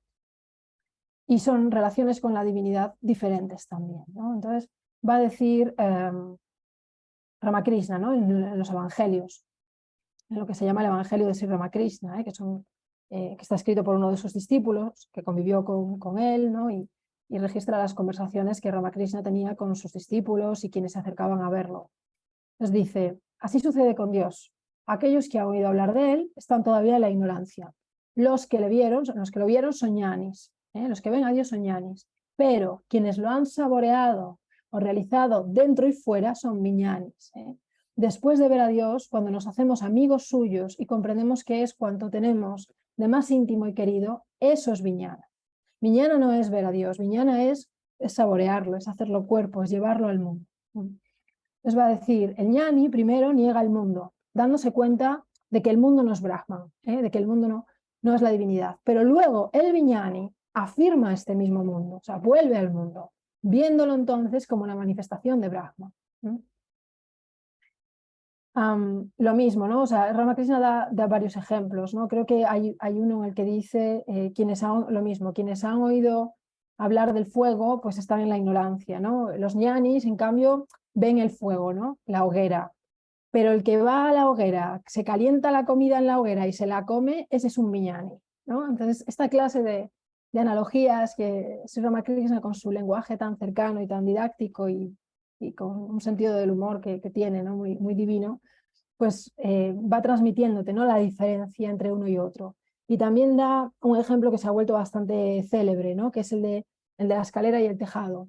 Y son relaciones con la divinidad diferentes también, ¿no? Entonces, va a decir Ramakrishna, ¿no?, en los evangelios, en lo que se llama el evangelio de Sri Ramakrishna, que está escrito por uno de sus discípulos, que convivió con él, ¿no?, y registra las conversaciones que Ramakrishna tenía con sus discípulos y quienes se acercaban a verlo. Les dice, así sucede con Dios. Aquellos que han oído hablar de él están todavía en la ignorancia. Los que lo vieron son ñanis, los que ven a Dios son ñanis, pero quienes lo han saboreado o realizado dentro y fuera son viñanis. Después de ver a Dios, cuando nos hacemos amigos suyos y comprendemos que es cuanto tenemos de más íntimo y querido, eso es viñana. Viñana no es ver a Dios, viñana es saborearlo, es hacerlo cuerpo, es llevarlo al mundo. Les va a decir, el ñani primero niega el mundo, dándose cuenta de que el mundo no es Brahman, de que el mundo no es la divinidad. Pero luego el viñani afirma este mismo mundo, o sea, vuelve al mundo, viéndolo entonces como una manifestación de Brahman. Lo mismo, ¿no? O sea, Ramakrishna da varios ejemplos, ¿no? Creo que hay uno en el que dice quienes han oído hablar del fuego, pues están en la ignorancia, ¿no? Los ñanis, en cambio, ven el fuego, ¿no?, la hoguera. Pero el que va a la hoguera, se calienta la comida en la hoguera y se la come, ese es un viñani, ¿no? Entonces, esta clase de analogías que Sri Ramakrishna, con su lenguaje tan cercano y tan didáctico y con un sentido del humor que tiene, ¿no?, muy divino, pues va transmitiéndote, ¿no?, la diferencia entre uno y otro. Y también da un ejemplo que se ha vuelto bastante célebre, ¿no?, que es el de la escalera y el tejado.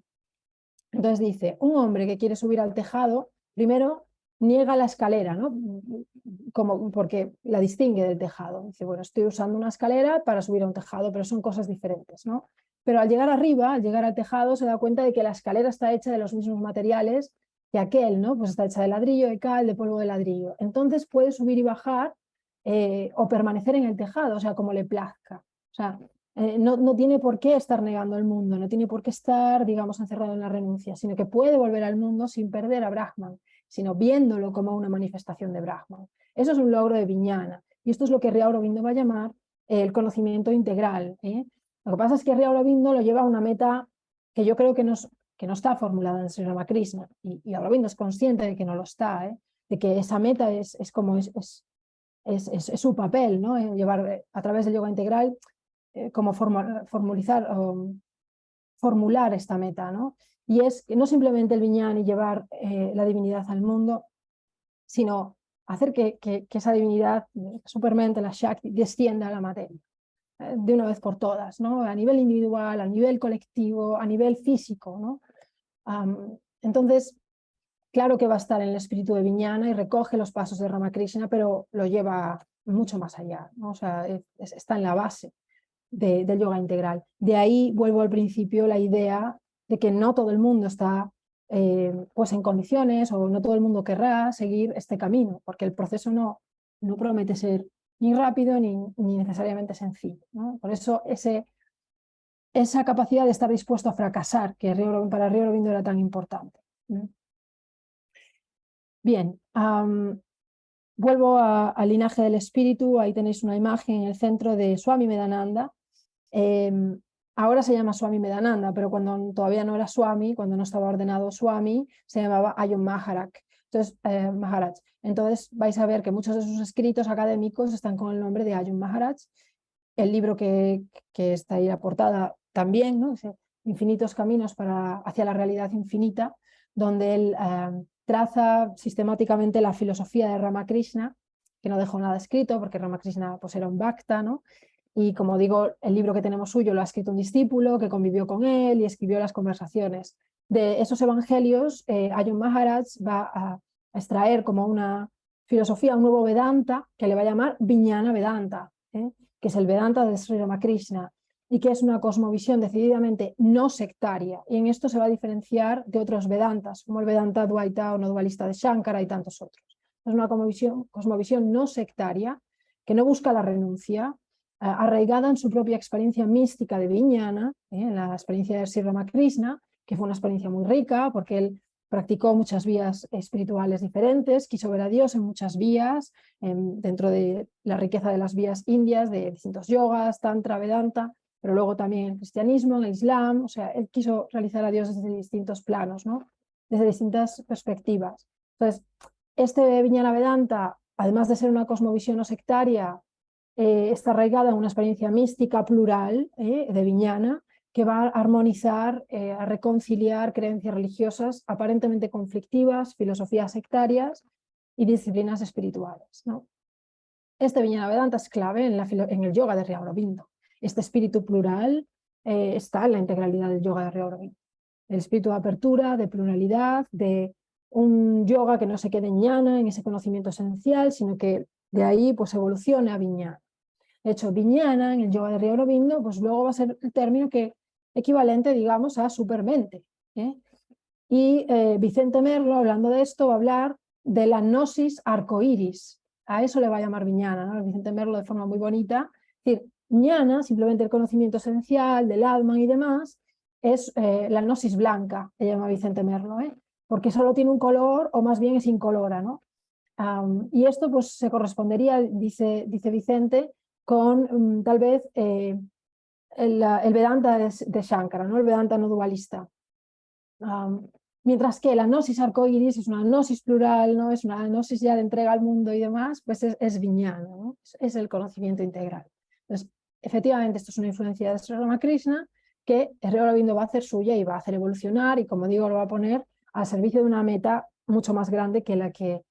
Entonces dice, un hombre que quiere subir al tejado, primero niega la escalera, ¿no?, porque la distingue del tejado. Dice, bueno, estoy usando una escalera para subir a un tejado, pero son cosas diferentes, ¿no? Pero al llegar arriba, al llegar al tejado, se da cuenta de que la escalera está hecha de los mismos materiales que aquel, ¿no? Pues está hecha de ladrillo, de cal, de polvo de ladrillo. Entonces puede subir y bajar o permanecer en el tejado, o sea, como le plazca. O sea, no tiene por qué estar negando el mundo, no tiene por qué estar, digamos, encerrado en la renuncia, sino que puede volver al mundo sin perder a Brahman, sino viéndolo como una manifestación de Brahman. Eso es un logro de viñana. Y esto es lo que Sri Aurobindo va a llamar el conocimiento integral, Lo que pasa es que Sri Aurobindo lo lleva a una meta que yo creo que no está formulada en Sri Ramakrishna, y Aurobindo es consciente de que no lo está, de que esa meta es su papel, ¿no? Llevar a través del yoga integral como formular esta meta, ¿no? Y es que no simplemente el Vijnana y llevar la divinidad al mundo, sino hacer que esa divinidad, la supermente, la Shakti, descienda a la materia de una vez por todas, ¿no? A nivel individual, a nivel colectivo, a nivel físico, ¿no? Entonces, claro que va a estar en el espíritu de Vijnana y recoge los pasos de Ramakrishna, pero lo lleva mucho más allá, ¿no? O sea, está en la base del yoga integral. De ahí vuelvo al principio, la idea de que no todo el mundo está pues en condiciones, o no todo el mundo querrá seguir este camino, porque el proceso no promete ser ni rápido ni necesariamente sencillo, ¿no? Por eso esa capacidad de estar dispuesto a fracasar, que para Sri Aurobindo era tan importante. Bien, vuelvo al linaje del espíritu. Ahí tenéis una imagen en el centro de Swami Medananda. Ahora se llama Swami Medananda, pero cuando todavía no era Swami, cuando no estaba ordenado Swami, se llamaba Ayun Maharaj. Entonces vais a ver que muchos de sus escritos académicos están con el nombre de Ayun Maharaj. El libro que está ahí, la portada también, ¿no? Infinitos caminos hacia la realidad infinita, donde él traza sistemáticamente la filosofía de Ramakrishna, que no dejó nada escrito porque Ramakrishna pues, era un bhakta, ¿no? Y como digo, el libro que tenemos suyo lo ha escrito un discípulo que convivió con él y escribió las conversaciones. De esos evangelios, Ayun Maharaj va a extraer como una filosofía, un nuevo Vedanta, que le va a llamar Vijnana Vedanta, que es el Vedanta de Sri Ramakrishna, y que es una cosmovisión decididamente no sectaria. Y en esto se va a diferenciar de otros Vedantas, como el Vedanta Dvaita o no dualista de Shankara y tantos otros. Es una cosmovisión no sectaria, que no busca la renuncia, arraigada en su propia experiencia mística de Vijnana, en la experiencia de Sri Ramakrishna, que fue una experiencia muy rica, porque él practicó muchas vías espirituales diferentes, quiso ver a Dios en muchas vías, dentro de la riqueza de las vías indias, de distintos yogas, tantra, vedanta, pero luego también en el cristianismo, en el islam. O sea, él quiso realizar a Dios desde distintos planos, ¿no? Desde distintas perspectivas. Entonces, este Vijnana Vedanta, además de ser una cosmovisión no sectaria, está arraigada en una experiencia mística plural de Vijnana, que va a armonizar, a reconciliar creencias religiosas aparentemente conflictivas, filosofías sectarias y disciplinas espirituales, ¿no? Este Vijnana Vedanta es clave en el yoga de Sri Aurobindo. Este espíritu plural está en la integralidad del yoga de Sri Aurobindo. El espíritu de apertura, de pluralidad, de un yoga que no se quede en jnana, en ese conocimiento esencial, sino que de ahí pues evolucione a Vijnana. De hecho, Vijnana en el yoga de Sri Aurobindo pues luego va a ser el término equivalente, digamos, a supermente. Y Vicente Merlo, hablando de esto, va a hablar de la gnosis arcoíris. A eso le va a llamar Vijnana, ¿no? Vicente Merlo de forma muy bonita. Es decir, jnana, simplemente el conocimiento esencial del Atman y demás, es la gnosis blanca, le llama Vicente Merlo, porque solo tiene un color, o más bien es incolora, ¿no? Y esto pues se correspondería, dice Vicente, con tal vez el Vedanta de Shankara, ¿no? El Vedanta no dualista. Mientras que la gnosis arcoíris es una gnosis plural, ¿no? Es una gnosis ya de entrega al mundo y demás, pues es Vijnana, ¿no? Es el conocimiento integral. Entonces, efectivamente, esto es una influencia de Sri Ramakrishna que Sri Aurobindo va a hacer suya y va a hacer evolucionar, y como digo, lo va a poner al servicio de una meta mucho más grande que la que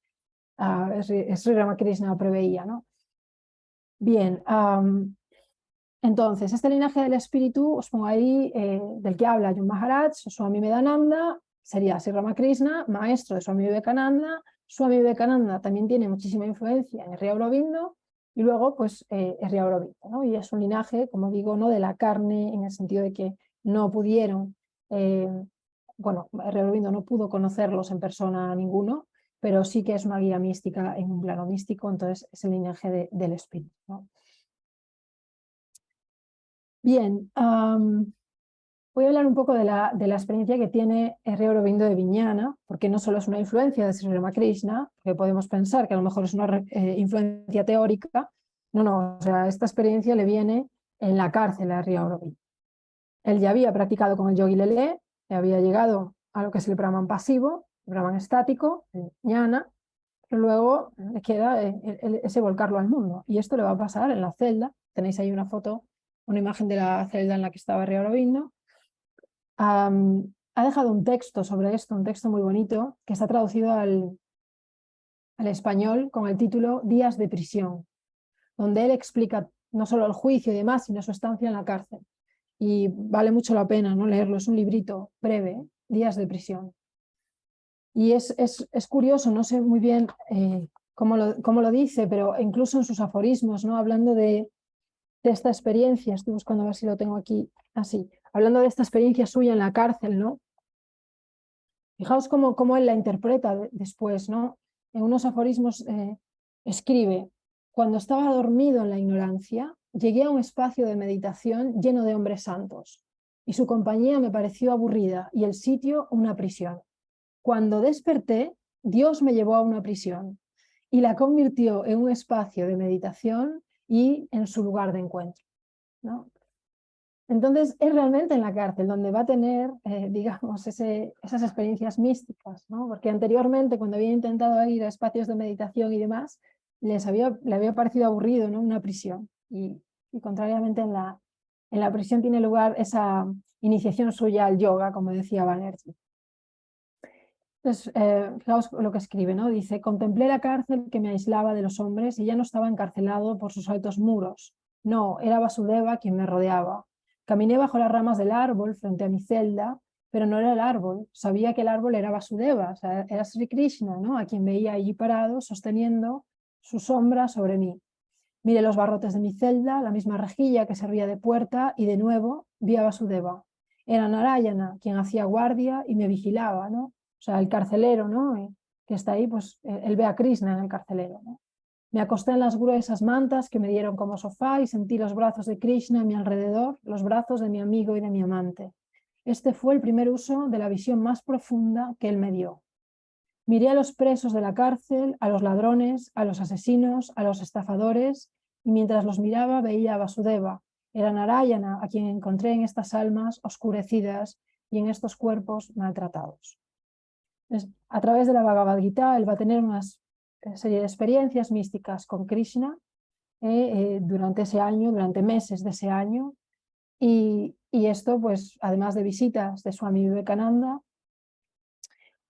Sri Ramakrishna preveía, ¿no? Bien, entonces, este linaje del espíritu, os pongo ahí, del que habla Ayun Maharaj, Swami Medananda, sería Sri Ramakrishna, maestro de Swami Vivekananda. Swami Vivekananda también tiene muchísima influencia en Sri Aurobindo, y luego, pues, Sri Aurobindo, ¿no? Y es un linaje, como digo, no de la carne, en el sentido de que no pudieron, bueno, Sri Aurobindo no pudo conocerlos en persona ninguno, pero sí que es una guía mística en un plano místico, entonces es el linaje del espíritu, ¿no? Bien, voy a hablar un poco de la experiencia que tiene Sri Aurobindo de Vijnana, porque no solo es una influencia de Sri Ramakrishna, que podemos pensar que a lo mejor es una influencia teórica. No, o sea, esta experiencia le viene en la cárcel a Sri Aurobindo. Él ya había practicado con el yogi lelé, había llegado a lo que es el Brahman pasivo, el Brahman estático, el jnana, pero luego le queda ese volcarlo al mundo. Y esto le va a pasar en la celda. Tenéis ahí una foto, una imagen de la celda en la que estaba Sri Aurobindo. Ha dejado un texto sobre esto, un texto muy bonito, que está traducido al español con el título Días de prisión, donde él explica no solo el juicio y demás, sino su estancia en la cárcel. Y vale mucho la pena, ¿no?, leerlo. Es un librito breve, Días de prisión. Y es curioso, no sé muy bien cómo lo dice, pero incluso en sus aforismos, ¿no?, hablando de esta experiencia, estoy buscando a ver si lo tengo aquí, así, hablando de esta experiencia suya en la cárcel, ¿no? Fijaos cómo él la interpreta después, ¿no? En unos aforismos escribe: cuando estaba dormido en la ignorancia, llegué a un espacio de meditación lleno de hombres santos, y su compañía me pareció aburrida y el sitio una prisión. Cuando desperté, Dios me llevó a una prisión y la convirtió en un espacio de meditación y en su lugar de encuentro, ¿no? Entonces es realmente en la cárcel donde va a tener, digamos, esas experiencias místicas, ¿no? Porque anteriormente, cuando había intentado ir a espacios de meditación y demás, le había parecido aburrido, ¿no?, una prisión. Y contrariamente en la prisión tiene lugar esa iniciación suya al yoga, como decía Banerjee. Entonces, fijaos lo que escribe, ¿no? Dice: contemplé la cárcel que me aislaba de los hombres y ya no estaba encarcelado por sus altos muros. No, era Vasudeva quien me rodeaba. Caminé bajo las ramas del árbol frente a mi celda, pero no era el árbol. Sabía que el árbol era Vasudeva, o sea, era Sri Krishna, ¿no?, a quien veía allí parado, sosteniendo su sombra sobre mí. Miré los barrotes de mi celda, la misma rejilla que servía de puerta, y de nuevo vi a Vasudeva. Era Narayana quien hacía guardia y me vigilaba, ¿no? O sea, el carcelero, ¿no?, que está ahí, pues él ve a Krishna en el carcelero, ¿no? Me acosté en las gruesas mantas que me dieron como sofá y sentí los brazos de Krishna a mi alrededor, los brazos de mi amigo y de mi amante. Este fue el primer uso de la visión más profunda que él me dio. Miré a los presos de la cárcel, a los ladrones, a los asesinos, a los estafadores, y mientras los miraba veía a Vasudeva. Era Narayana a quien encontré en estas almas oscurecidas y en estos cuerpos maltratados. Entonces, a través de la Bhagavad Gita, él va a tener una serie de experiencias místicas con Krishna durante ese año, durante meses de ese año, y esto, pues, además de visitas de Swami Vivekananda,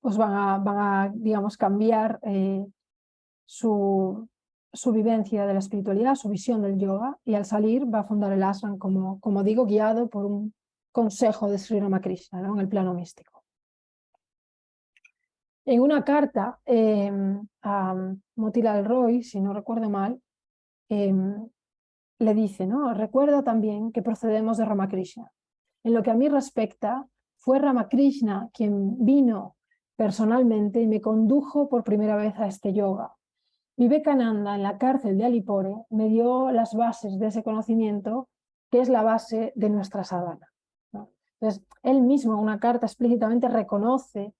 pues van a digamos, cambiar su vivencia de la espiritualidad, su visión del yoga, y al salir va a fundar el ashram, como digo, guiado por un consejo de Sri Ramakrishna, ¿no?, en el plano místico. En una carta a Motilal Roy, si no recuerdo mal, le dice, ¿no?: recuerda también que procedemos de Ramakrishna. En lo que a mí respecta, fue Ramakrishna quien vino personalmente y me condujo por primera vez a este yoga. Vivekananda, en la cárcel de Alipore, me dio las bases de ese conocimiento, que es la base de nuestra sadhana, ¿no? Entonces, él mismo en una carta explícitamente reconoce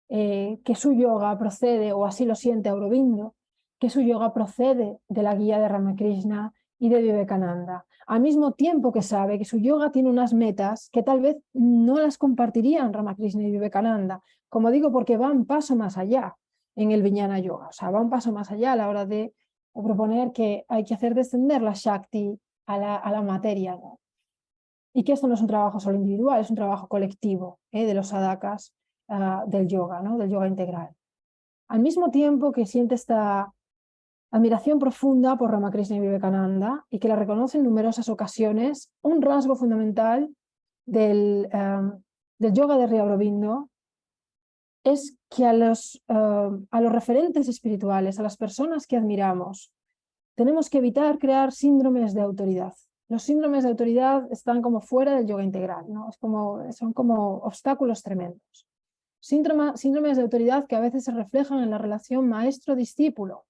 que su yoga procede, o así lo siente Aurobindo, que su yoga procede de la guía de Ramakrishna y de Vivekananda, al mismo tiempo que sabe que su yoga tiene unas metas que tal vez no las compartirían Ramakrishna y Vivekananda, como digo, porque va un paso más allá en el Vijnana Yoga, o sea, va un paso más allá a la hora de proponer que hay que hacer descender la Shakti a la materia, ¿no? Y que esto no es un trabajo solo individual, es un trabajo colectivo de los sadhakas del yoga, ¿no?, del yoga integral. Al mismo tiempo que siente esta admiración profunda por Ramakrishna y Vivekananda, y que la reconoce en numerosas ocasiones, un rasgo fundamental del yoga de Sri Aurobindo es que a los referentes espirituales, a las personas que admiramos, tenemos que evitar crear síndromes de autoridad. Los síndromes de autoridad están como fuera del yoga integral, ¿no? Son como obstáculos tremendos. Síndromes de autoridad que a veces se reflejan en la relación maestro-discípulo,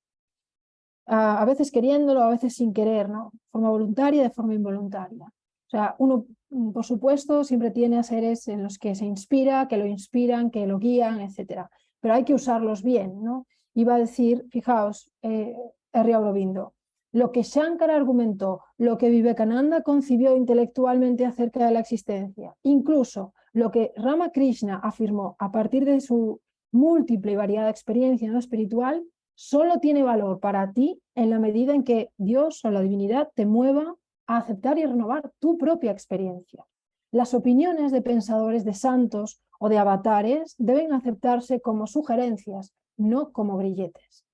a veces queriéndolo, a veces sin querer, ¿no?, de forma voluntaria, de forma involuntaria. O sea, uno, por supuesto, siempre tiene a seres en los que se inspira, que lo inspiran, que lo guían, etc. Pero hay que usarlos bien, ¿no? Iba a decir, fijaos, Sri Aurobindo, lo que Shankara argumentó, lo que Vivekananda concibió intelectualmente acerca de la existencia, incluso lo que Ramakrishna afirmó a partir de su múltiple y variada experiencia no espiritual, solo tiene valor para ti en la medida en que Dios o la divinidad te mueva a aceptar y renovar tu propia experiencia. Las opiniones de pensadores, de santos o de avatares deben aceptarse como sugerencias, no como grilletes.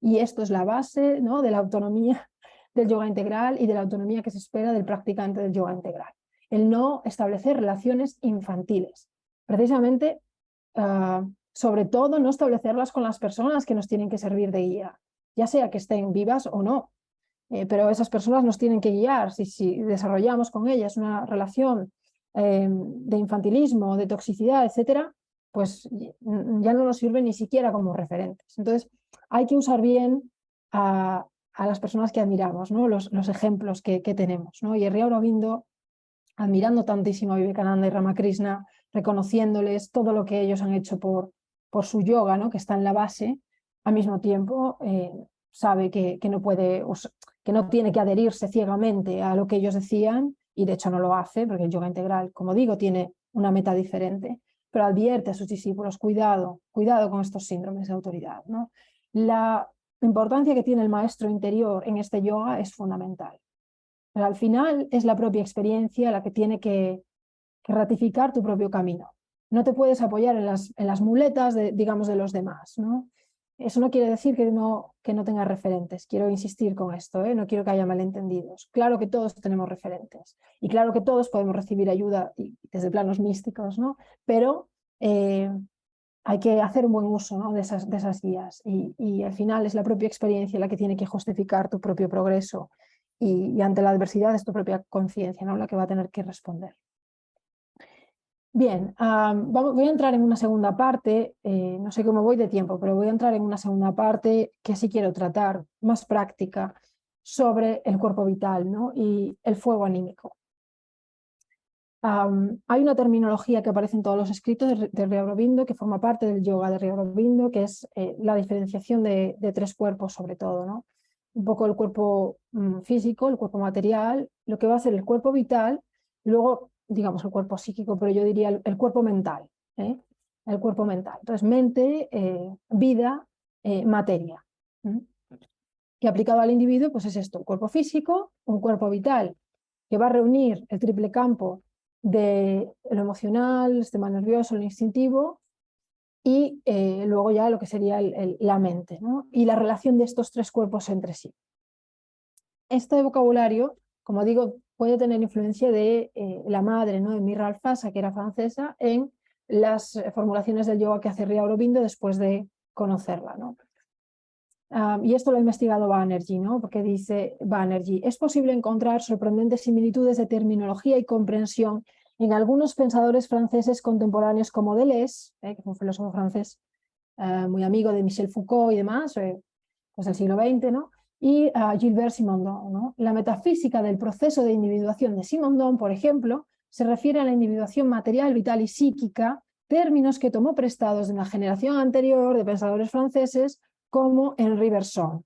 Y esto es la base, ¿no?, de la autonomía del yoga integral y de la autonomía que se espera del practicante del yoga integral. El no establecer relaciones infantiles. Precisamente, sobre todo, no establecerlas con las personas que nos tienen que servir de guía, ya sea que estén vivas o no. Pero esas personas nos tienen que guiar. Si desarrollamos con ellas una relación de infantilismo, de toxicidad, etcétera, pues ya no nos sirve ni siquiera como referentes. Entonces, hay que usar bien a las personas que admiramos, ¿no? Los ejemplos que tenemos, ¿no? Y Sri Aurobindo, admirando tantísimo a Vivekananda y Ramakrishna, reconociéndoles todo lo que ellos han hecho por su yoga, ¿no?, que está en la base, al mismo tiempo sabe que no puede, que no tiene que adherirse ciegamente a lo que ellos decían, y de hecho no lo hace, porque el yoga integral, como digo, tiene una meta diferente, pero advierte a sus discípulos: cuidado, cuidado con estos síndromes de autoridad, ¿no? La importancia que tiene el maestro interior en este yoga es fundamental. Pero al final es la propia experiencia la que tiene que ratificar tu propio camino. No te puedes apoyar en las muletas, digamos, de los demás, ¿no? Eso no quiere decir que no tengas referentes. Quiero insistir con esto, ¿eh? No quiero que haya malentendidos. Claro que todos tenemos referentes y claro que todos podemos recibir ayuda desde planos místicos, ¿no? Pero hay que hacer un buen uso, ¿no?, de esas guías, y al final es la propia experiencia la que tiene que justificar tu propio progreso, y ante la adversidad es tu propia conciencia, ¿no?, la que va a tener que responder. Bien, voy a entrar en una segunda parte, no sé cómo voy de tiempo, pero voy a entrar en una segunda parte que sí quiero tratar, más práctica, sobre el cuerpo vital, ¿no?, y el fuego anímico. Hay una terminología que aparece en todos los escritos de Sri Aurobindo, que forma parte del yoga de Sri Aurobindo, que es la diferenciación de tres cuerpos, sobre todo, ¿no? Un poco el cuerpo físico, el cuerpo material, lo que va a ser el cuerpo vital, luego, digamos, el cuerpo psíquico, pero yo diría el cuerpo mental, ¿eh? El cuerpo mental. Entonces, mente, vida, materia. Que aplicado al individuo, pues es esto: un cuerpo físico, un cuerpo vital, que va a reunir el triple campo de lo emocional, el sistema nervioso, lo instintivo, y luego ya lo que sería la mente, ¿no?, y la relación de estos tres cuerpos entre sí. Este vocabulario, como digo, puede tener influencia de la madre, ¿no?, de Mirra Alfasa, que era francesa, en las formulaciones del yoga que hace Sri Aurobindo después de conocerla, ¿no? Y esto lo ha investigado Banerjee, ¿no?, porque dice Banerjee: es posible encontrar sorprendentes similitudes de terminología y comprensión en algunos pensadores franceses contemporáneos como Deleuze, que fue un filósofo francés muy amigo de Michel Foucault y demás, pues del siglo XX, ¿no?, y Gilbert Simondon, ¿no? La metafísica del proceso de individuación de Simondon, por ejemplo, se refiere a la individuación material, vital y psíquica, términos que tomó prestados de una generación anterior de pensadores franceses como Henri Bergson.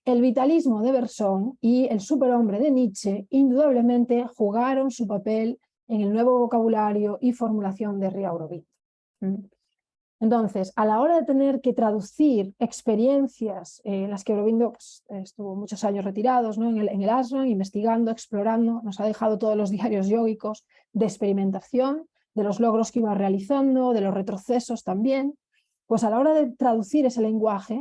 El vitalismo de Bergson y el superhombre de Nietzsche indudablemente jugaron su papel en el nuevo vocabulario y formulación de Sri Aurobindo. Entonces, a la hora de tener que traducir experiencias en las que Aurobindo pues, estuvo muchos años retirados, ¿no?, en el ashram, investigando, explorando, nos ha dejado todos los diarios yógicos de experimentación, de los logros que iba realizando, de los retrocesos también. Pues a la hora de traducir ese lenguaje,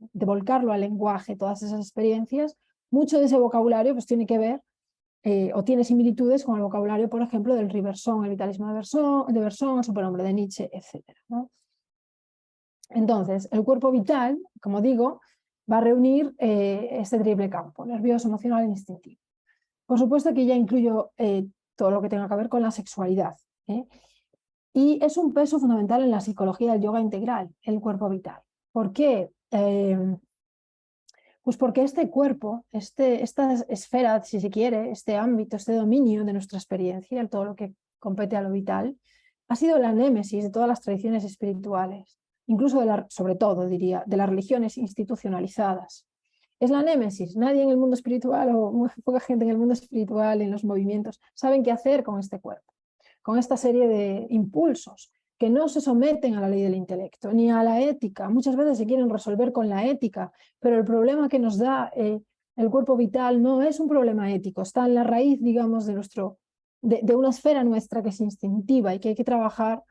de volcarlo al lenguaje, todas esas experiencias, mucho de ese vocabulario pues tiene que ver o tiene similitudes con el vocabulario, por ejemplo, del Bergson, el vitalismo de Bergson, el superhombre de Nietzsche, etc., ¿no? Entonces, el cuerpo vital, como digo, va a reunir este triple campo: nervioso, emocional e instintivo. Por supuesto que ya incluyo todo lo que tenga que ver con la sexualidad, ¿eh? Y es un peso fundamental en la psicología del yoga integral, el cuerpo vital. ¿Por qué? Pues porque este cuerpo, esta esfera, si se quiere, este ámbito, este dominio de nuestra experiencia, todo lo que compete a lo vital, ha sido la némesis de todas las tradiciones espirituales, incluso sobre todo, diría, de las religiones institucionalizadas. Es la némesis. Nadie en el mundo espiritual, o muy poca gente en el mundo espiritual, en los movimientos, saben qué hacer con este cuerpo, con esta serie de impulsos que no se someten a la ley del intelecto ni a la ética. Muchas veces se quieren resolver con la ética, pero el problema que nos da el cuerpo vital no es un problema ético, está en la raíz, digamos, de una esfera nuestra que es instintiva y que hay que trabajar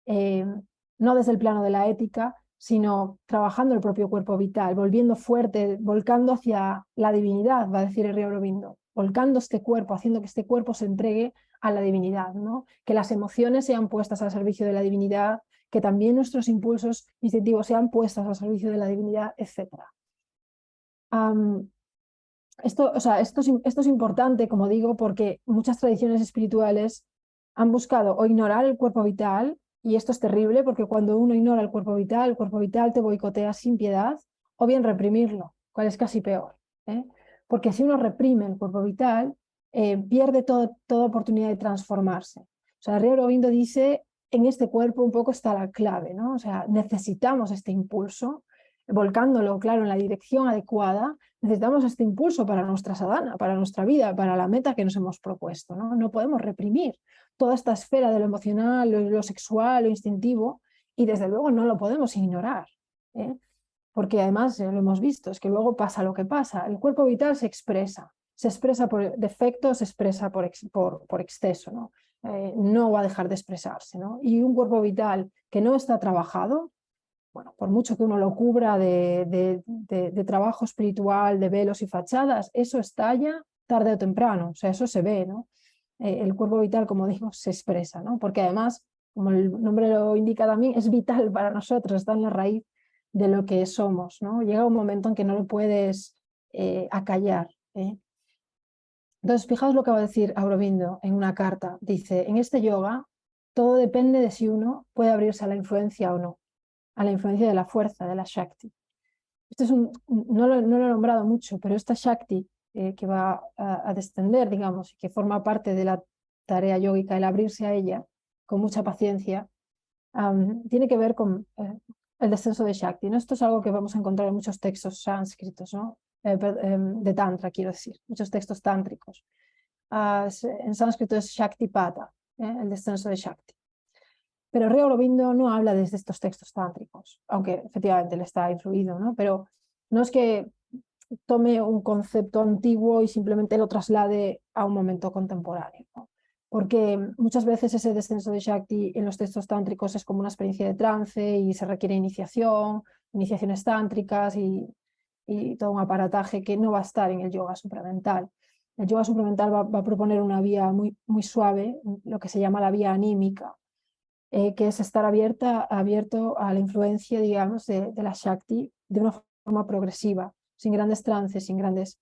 no desde el plano de la ética, sino trabajando el propio cuerpo vital, volviendo fuerte, volcando hacia la divinidad, va a decir Sri Aurobindo, volcando este cuerpo, haciendo que este cuerpo se entregue a la divinidad, ¿no? Que las emociones sean puestas al servicio de la divinidad, que también nuestros impulsos instintivos sean puestos al servicio de la divinidad, etc. Esto es importante, como digo, porque muchas tradiciones espirituales han buscado o ignorar el cuerpo vital, y esto es terrible porque cuando uno ignora el cuerpo vital te boicotea sin piedad, o bien reprimirlo, cual es casi peor. Porque si uno reprime el cuerpo vital, pierde toda oportunidad de transformarse. O sea, Sri Aurobindo dice, en este cuerpo un poco está la clave, ¿no? O sea, necesitamos este impulso, volcándolo, claro, en la dirección adecuada. Necesitamos este impulso para nuestra sadhana, para nuestra vida, para la meta que nos hemos propuesto, ¿no? No podemos reprimir toda esta esfera de lo emocional, lo sexual, lo instintivo, y desde luego no lo podemos ignorar, porque además lo hemos visto, es que luego pasa lo que pasa. El cuerpo vital se expresa por defecto, se expresa por exceso, ¿no? No va a dejar de expresarse, ¿no? Y un cuerpo vital que no está trabajado, bueno, por mucho que uno lo cubra de trabajo espiritual, de velos y fachadas, eso estalla tarde o temprano, o sea, eso se ve, ¿no? El cuerpo vital, como digo, se expresa, ¿no? Porque además, como el nombre lo indica también, es vital para nosotros, está en la raíz de lo que somos, ¿no? Llega un momento en que no lo puedes acallar. Entonces, fijaos lo que va a decir Aurobindo en una carta. Dice, en este yoga, todo depende de si uno puede abrirse a la influencia o no, a la influencia de la fuerza, de la Shakti. Este es no lo he nombrado mucho, pero esta Shakti que va a descender, digamos, y que forma parte de la tarea yógica, el abrirse a ella con mucha paciencia, tiene que ver con el descenso de Shakti, ¿no? Esto es algo que vamos a encontrar en muchos textos sánscritos, ¿no? De Tantra, quiero decir, muchos textos tántricos. En sánscrito es Shaktipata, el descenso de Shakti. Pero Sri Aurobindo no habla desde estos textos tántricos, aunque efectivamente le está influido, ¿no? Pero no es que tome un concepto antiguo y simplemente lo traslade a un momento contemporáneo, ¿no? Porque muchas veces ese descenso de Shakti en los textos tántricos es como una experiencia de trance y se requiere iniciaciones tántricas y todo un aparataje que no va a estar en el yoga supramental. El yoga supramental va a proponer una vía muy, muy suave, lo que se llama la vía anímica, que es estar abierto a la influencia, digamos, de la Shakti de una forma progresiva, sin grandes trances, sin grandes,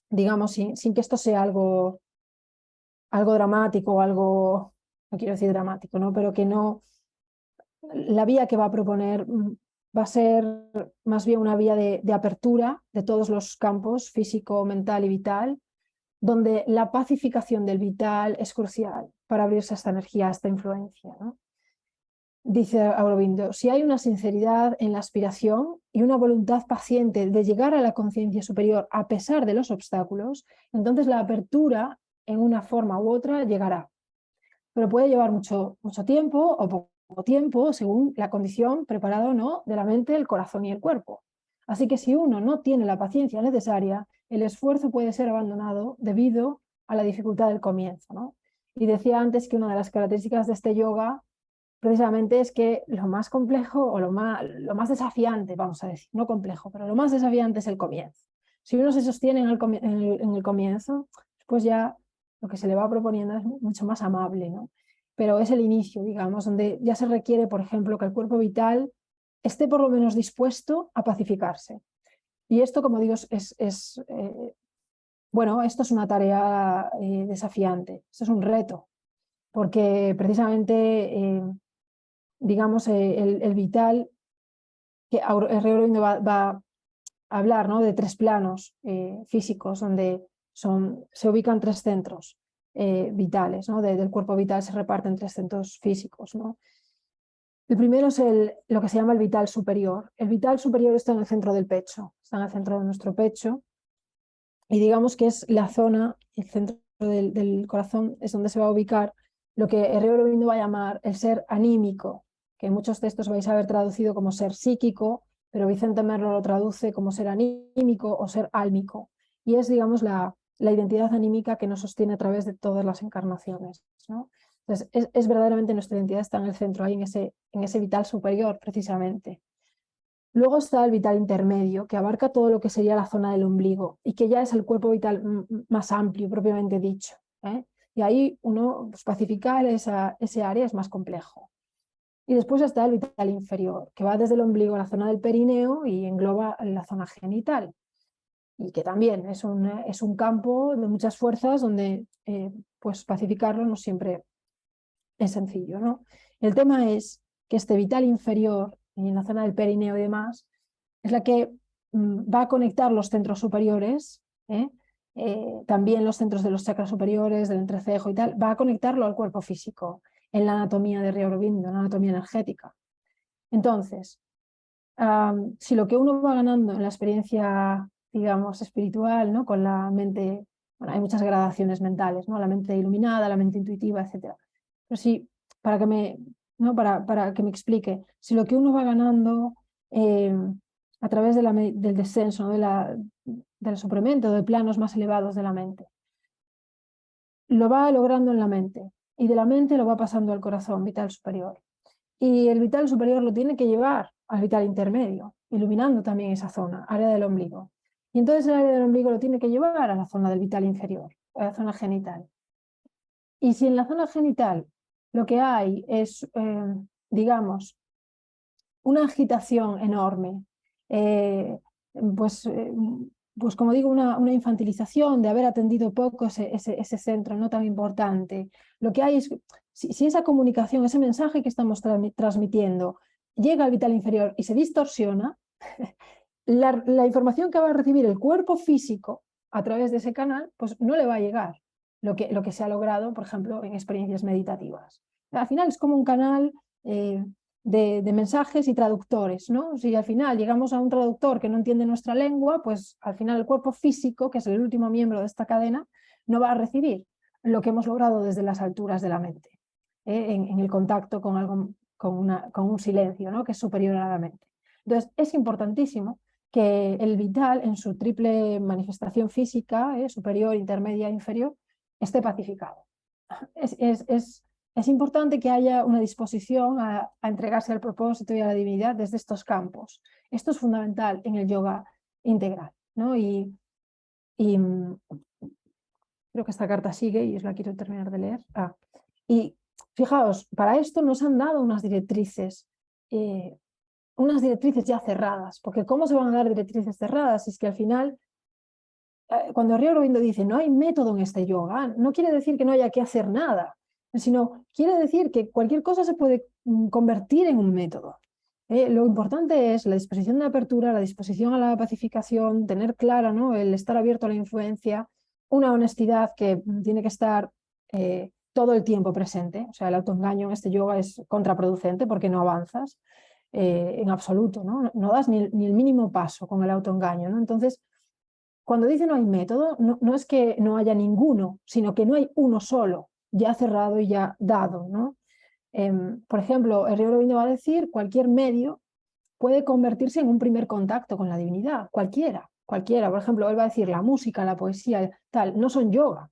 digamos, sin que esto sea algo dramático o algo, no quiero decir dramático, ¿no? Pero que no, la vía que va a proponer va a ser más bien una vía de apertura de todos los campos, físico, mental y vital, donde la pacificación del vital es crucial para abrirse a esta energía, a esta influencia, ¿no? Dice Aurobindo, si hay una sinceridad en la aspiración y una voluntad paciente de llegar a la conciencia superior a pesar de los obstáculos, entonces la apertura en una forma u otra llegará. Pero puede llevar mucho tiempo o poco tiempo según la condición preparada o no de la mente, el corazón y el cuerpo. Así que si uno no tiene la paciencia necesaria, el esfuerzo puede ser abandonado debido a la dificultad del comienzo, ¿no? Y decía antes que una de las características de este yoga precisamente es que lo más complejo o lo más desafiante, vamos a decir, no complejo, pero lo más desafiante es el comienzo. Si uno se sostiene en el comienzo, pues ya lo que se le va proponiendo es mucho más amable, ¿no? Pero es el inicio, digamos, donde ya se requiere, por ejemplo, que el cuerpo vital esté por lo menos dispuesto a pacificarse. Y esto, como digo, bueno, esto es una tarea desafiante, esto es un reto, porque precisamente digamos, el vital, que Sri Aurobindo va a hablar, ¿no? De tres planos físicos donde se ubican tres centros vitales, ¿no? Del cuerpo vital se reparten tres centros físicos, ¿no? El primero es lo que se llama el vital superior. El vital superior está en el centro del pecho, está en el centro de nuestro pecho, y digamos que es la zona, el centro del corazón, es donde se va a ubicar lo que Herrero Aurobindo va a llamar el ser anímico, que en muchos textos vais a ver traducido como ser psíquico, pero Vicente Merlo lo traduce como ser anímico o ser álmico. Y es, digamos, la identidad anímica que nos sostiene a través de todas las encarnaciones, ¿no? Entonces, es verdaderamente nuestra identidad está en el centro, ahí en ese vital superior, precisamente. Luego está el vital intermedio, que abarca todo lo que sería la zona del ombligo y que ya es el cuerpo vital más amplio, propiamente dicho, ¿eh? Y ahí uno, pues, pacificar ese área es más complejo. Y después está el vital inferior, que va desde el ombligo a la zona del perineo y engloba la zona genital. Y que también es un campo de muchas fuerzas donde pues pacificarlo no siempre es sencillo, ¿no? El tema es que este vital inferior, en la zona del perineo y demás, es la que va a conectar los centros superiores, también los centros de los chakras superiores, del entrecejo y tal, va a conectarlo al cuerpo físico, en la anatomía de Herrero Aurobindo, en la anatomía energética. Entonces, si lo que uno va ganando en la experiencia, digamos, espiritual, ¿no? Con la mente, bueno, hay muchas gradaciones mentales, ¿no? La mente iluminada, la mente intuitiva, etc. Pero sí, para que para que me explique, si lo que uno va ganando a través del descenso, ¿no? del supremento, de planos más elevados de la mente, lo va logrando en la mente, y de la mente lo va pasando al corazón vital superior. Y el vital superior lo tiene que llevar al vital intermedio, iluminando también esa zona, área del ombligo. Y entonces el área del ombligo lo tiene que llevar a la zona del vital inferior, a la zona genital. Y si en la zona genital lo que hay es, digamos, una agitación enorme, pues, pues como digo, una infantilización de haber atendido poco ese centro no tan importante, lo que hay es, si esa comunicación, ese mensaje que estamos transmitiendo llega al vital inferior y se distorsiona, la información que va a recibir el cuerpo físico a través de ese canal, pues no le va a llegar lo que se ha logrado, por ejemplo, en experiencias meditativas. Al final es como un canal de mensajes y traductores, ¿no? Si al final llegamos a un traductor que no entiende nuestra lengua, pues al final el cuerpo físico, que es el último miembro de esta cadena, no va a recibir lo que hemos logrado desde las alturas de la mente, en el contacto con algo, con un silencio, ¿no? Que es superior a la mente. Entonces es importantísimo que el vital en su triple manifestación física, superior, intermedia e inferior, esté pacificado. Es importante que haya una disposición a entregarse al propósito y a la divinidad desde estos campos. Esto es fundamental en el yoga integral, ¿no? Y creo que esta carta sigue y os la quiero terminar de leer. Y fijaos, para esto nos han dado unas directrices ya cerradas, porque ¿cómo se van a dar directrices cerradas? Es que al final, cuando Herrero Aurobindo dice no hay método en este yoga, no quiere decir que no haya que hacer nada, sino quiere decir que cualquier cosa se puede convertir en un método. Lo importante es la disposición de apertura, la disposición a la pacificación, tener clara, ¿no? El estar abierto a la influencia, una honestidad que tiene que estar todo el tiempo presente. O sea, el autoengaño en este yoga es contraproducente porque no avanzas en absoluto, ¿no? No das ni el mínimo paso con el autoengaño, ¿no? Entonces, cuando dice no hay método, no es que no haya ninguno, sino que no hay uno solo, ya cerrado y ya dado, ¿no? Por ejemplo, Herrero Aurobindo va a decir cualquier medio puede convertirse en un primer contacto con la divinidad, cualquiera. Por ejemplo, él va a decir la música, la poesía, tal, no son yoga,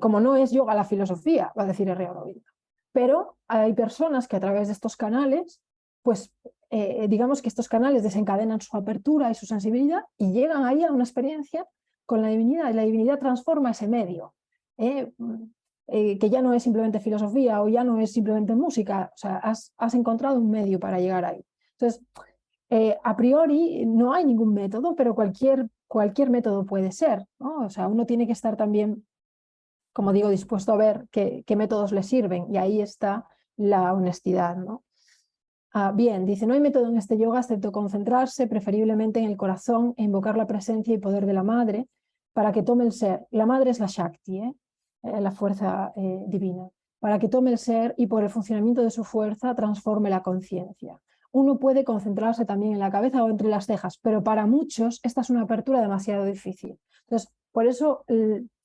como no es yoga la filosofía, va a decir Herrero Aurobindo. Pero hay personas que a través de estos canales, pues digamos que estos canales desencadenan su apertura y su sensibilidad y llegan ahí a una experiencia con la divinidad, y la divinidad transforma ese medio, que ya no es simplemente filosofía o ya no es simplemente música, o sea, has encontrado un medio para llegar ahí. Entonces, a priori no hay ningún método, pero cualquier método puede ser, ¿no? O sea, uno tiene que estar también, como digo, dispuesto a ver qué métodos le sirven, y ahí está la honestidad, ¿no? Bien, dice, no hay método en este yoga excepto concentrarse preferiblemente en el corazón e invocar la presencia y poder de la madre para que tome el ser. La madre es la Shakti, la fuerza divina. para que tome el ser y por el funcionamiento de su fuerza transforme la conciencia. Uno puede concentrarse también en la cabeza o entre las cejas, pero para muchos esta es una apertura demasiado difícil. Entonces, por eso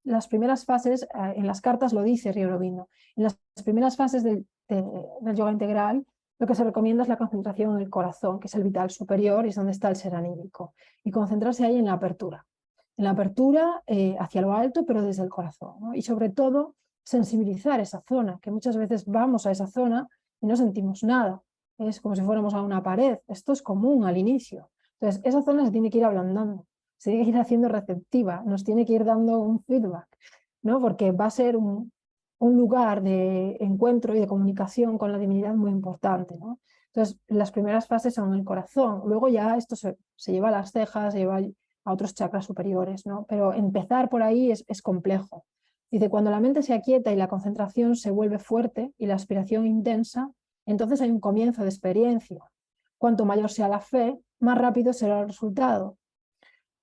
las primeras fases, en las cartas lo dice Sri Aurobindo, en las primeras fases del yoga integral, lo que se recomienda es la concentración en el corazón, que es el vital superior y es donde está el ser anímico, y concentrarse ahí en la apertura hacia lo alto, pero desde el corazón, ¿no? Y sobre todo sensibilizar esa zona, que muchas veces vamos a esa zona y no sentimos nada, es como si fuéramos a una pared, esto es común al inicio. Entonces esa zona se tiene que ir ablandando, se tiene que ir haciendo receptiva, nos tiene que ir dando un feedback, ¿no? Porque va a ser un lugar de encuentro y de comunicación con la divinidad muy importante, ¿no? Entonces las primeras fases son el corazón, luego ya esto se lleva a las cejas, se lleva a otros chakras superiores, ¿no? Pero empezar por ahí es complejo. Dice, cuando la mente se aquieta y la concentración se vuelve fuerte y la aspiración intensa, entonces hay un comienzo de experiencia. Cuanto mayor sea la fe, más rápido será el resultado.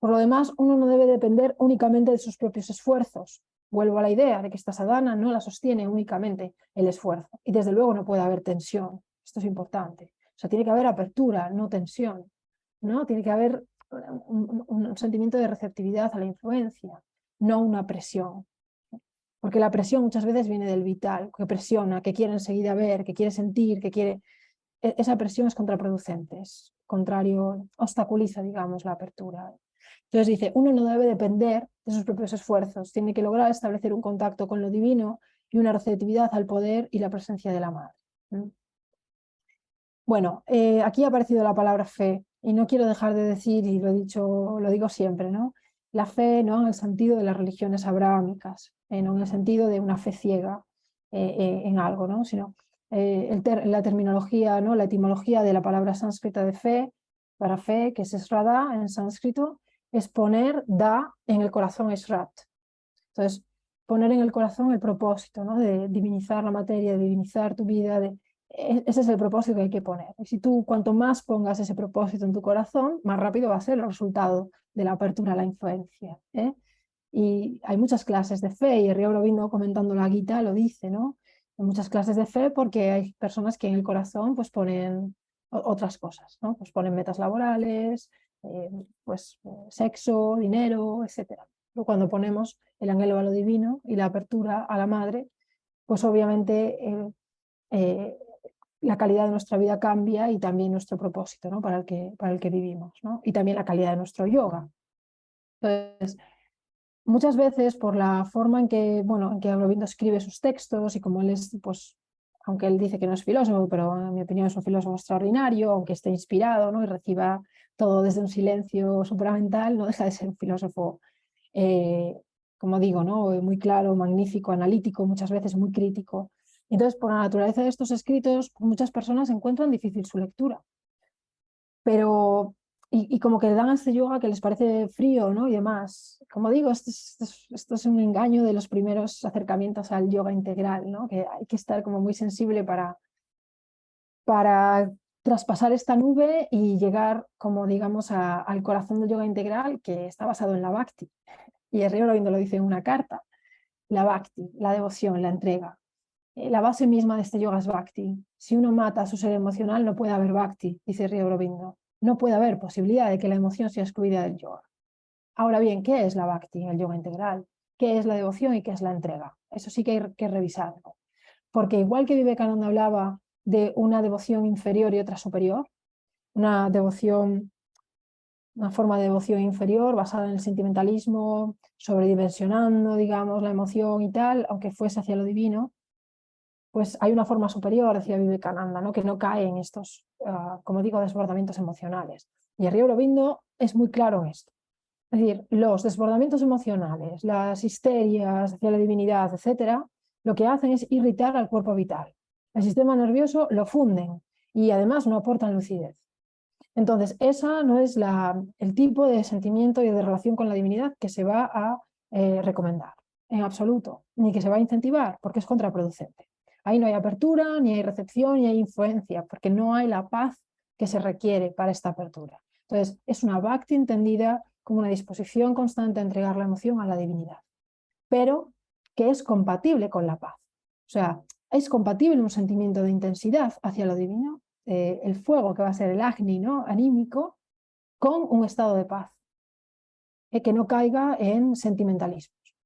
Por lo demás, uno no debe depender únicamente de sus propios esfuerzos. Vuelvo a la idea de que esta sadhana no la sostiene únicamente el esfuerzo. Y desde luego no puede haber tensión. Esto es importante. O sea, tiene que haber apertura, no tensión, ¿no? Tiene que haber un sentimiento de receptividad a la influencia, no una presión. Porque la presión muchas veces viene del vital, que presiona, que quiere enseguida ver, que quiere sentir, que quiere... Esa presión es contraproducente, es contrario, obstaculiza, digamos, la apertura. Entonces dice, uno no debe depender de sus propios esfuerzos, tiene que lograr establecer un contacto con lo divino y una receptividad al poder y la presencia de la madre. Bueno, aquí ha aparecido la palabra fe y no quiero dejar de decir, y lo digo siempre, ¿no? La fe no en el sentido de las religiones abrahámicas, no en el sentido de una fe ciega en algo, ¿no? Sino la terminología, ¿no? La etimología de la palabra sánscrita de fe, para fe, que es Sraddha en sánscrito, es poner da en el corazón Srat. Entonces, poner en el corazón el propósito, ¿no? De divinizar la materia, de divinizar tu vida, ese es el propósito que hay que poner. Y si tú cuanto más pongas ese propósito en tu corazón, más rápido va a ser el resultado de la apertura a la influencia. Y hay muchas clases de fe, y Sri Aurobindo comentando la Gita lo dice, ¿no? Hay muchas clases de fe porque hay personas que en el corazón pues ponen otras cosas, ¿no? Pues ponen metas laborales, sexo, dinero, etc. Pero cuando ponemos el anhelo a lo divino y la apertura a la madre, pues obviamente la calidad de nuestra vida cambia y también nuestro propósito, ¿no? para el que vivimos, ¿no? Y también la calidad de nuestro yoga. Entonces, muchas veces por la forma en que Aurobindo escribe sus textos y como él es, pues, aunque él dice que no es filósofo, pero en mi opinión es un filósofo extraordinario, aunque esté inspirado, ¿no? Y reciba todo desde un silencio supramental, no deja de ser un filósofo, como digo, ¿no? Muy claro, magnífico, analítico, muchas veces muy crítico. Entonces, por la naturaleza de estos escritos, muchas personas encuentran difícil su lectura. Pero, y como que le dan a este yoga que les parece frío, ¿no? Y demás. Como digo, esto es un engaño de los primeros acercamientos al yoga integral, ¿no? Que hay que estar como muy sensible para traspasar esta nube y llegar, como digamos, al corazón del yoga integral, que está basado en la bhakti. Y Sri Aurobindo lo dice en una carta. La bhakti, la devoción, la entrega. La base misma de este yoga es bhakti. Si uno mata a su ser emocional, no puede haber bhakti, dice Sri Aurobindo. No puede haber posibilidad de que la emoción sea excluida del yoga. Ahora bien, ¿qué es la bhakti, el yoga integral? ¿Qué es la devoción y qué es la entrega? Eso sí que hay que revisarlo. Porque igual que Vivekananda hablaba de una devoción inferior y otra superior, una forma de devoción inferior basada en el sentimentalismo, sobredimensionando, digamos, la emoción y tal, aunque fuese hacia lo divino, pues hay una forma superior, decía Vivekananda, ¿no? Que no cae en estos, como digo, desbordamientos emocionales. Y Sri Aurobindo es muy claro en esto. Es decir, los desbordamientos emocionales, las histerias hacia la divinidad, etcétera, lo que hacen es irritar al cuerpo vital. El sistema nervioso lo funden y además no aportan lucidez. Entonces, esa no es el tipo de sentimiento y de relación con la divinidad que se va a recomendar, en absoluto, ni que se va a incentivar, porque es contraproducente. Ahí no hay apertura, ni hay recepción, ni hay influencia, porque no hay la paz que se requiere para esta apertura. Entonces, es una bhakti entendida como una disposición constante a entregar la emoción a la divinidad, pero que es compatible con la paz. O sea, es compatible un sentimiento de intensidad hacia lo divino, el fuego que va a ser el Agni, ¿no? Anímico, con un estado de paz, que no caiga en sentimentalismos.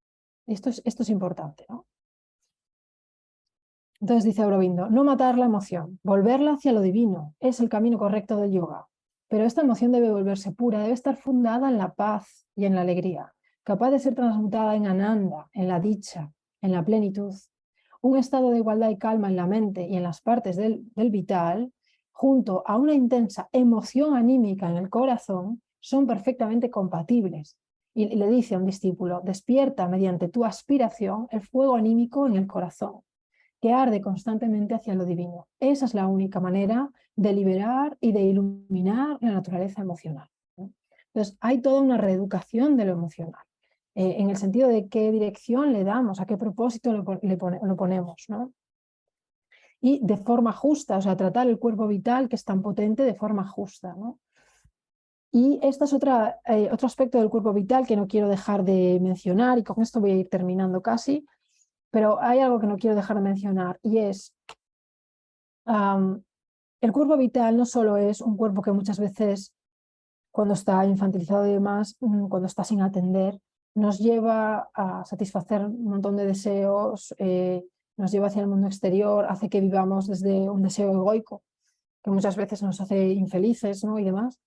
Esto es importante, ¿no? Entonces dice Aurobindo, no matar la emoción, volverla hacia lo divino, es el camino correcto del yoga. Pero esta emoción debe volverse pura, debe estar fundada en la paz y en la alegría, capaz de ser transmutada en ananda, en la dicha, en la plenitud. Un estado de igualdad y calma en la mente y en las partes del vital, junto a una intensa emoción anímica en el corazón, son perfectamente compatibles. Y le dice a un discípulo, despierta mediante tu aspiración el fuego anímico en el corazón, que arde constantemente hacia lo divino. Esa es la única manera de liberar y de iluminar la naturaleza emocional, ¿no? Entonces, hay toda una reeducación de lo emocional, en el sentido de qué dirección le damos, a qué propósito lo ponemos, ¿no? Y de forma justa, o sea, tratar el cuerpo vital, que es tan potente, de forma justa, ¿no? Y este es otro aspecto del cuerpo vital que no quiero dejar de mencionar, y con esto voy a ir terminando casi, pero hay algo que no quiero dejar de mencionar, y es el cuerpo vital no solo es un cuerpo que muchas veces, cuando está infantilizado y demás, cuando está sin atender, nos lleva a satisfacer un montón de deseos, nos lleva hacia el mundo exterior, hace que vivamos desde un deseo egoico, que muchas veces nos hace infelices, ¿no? Y demás.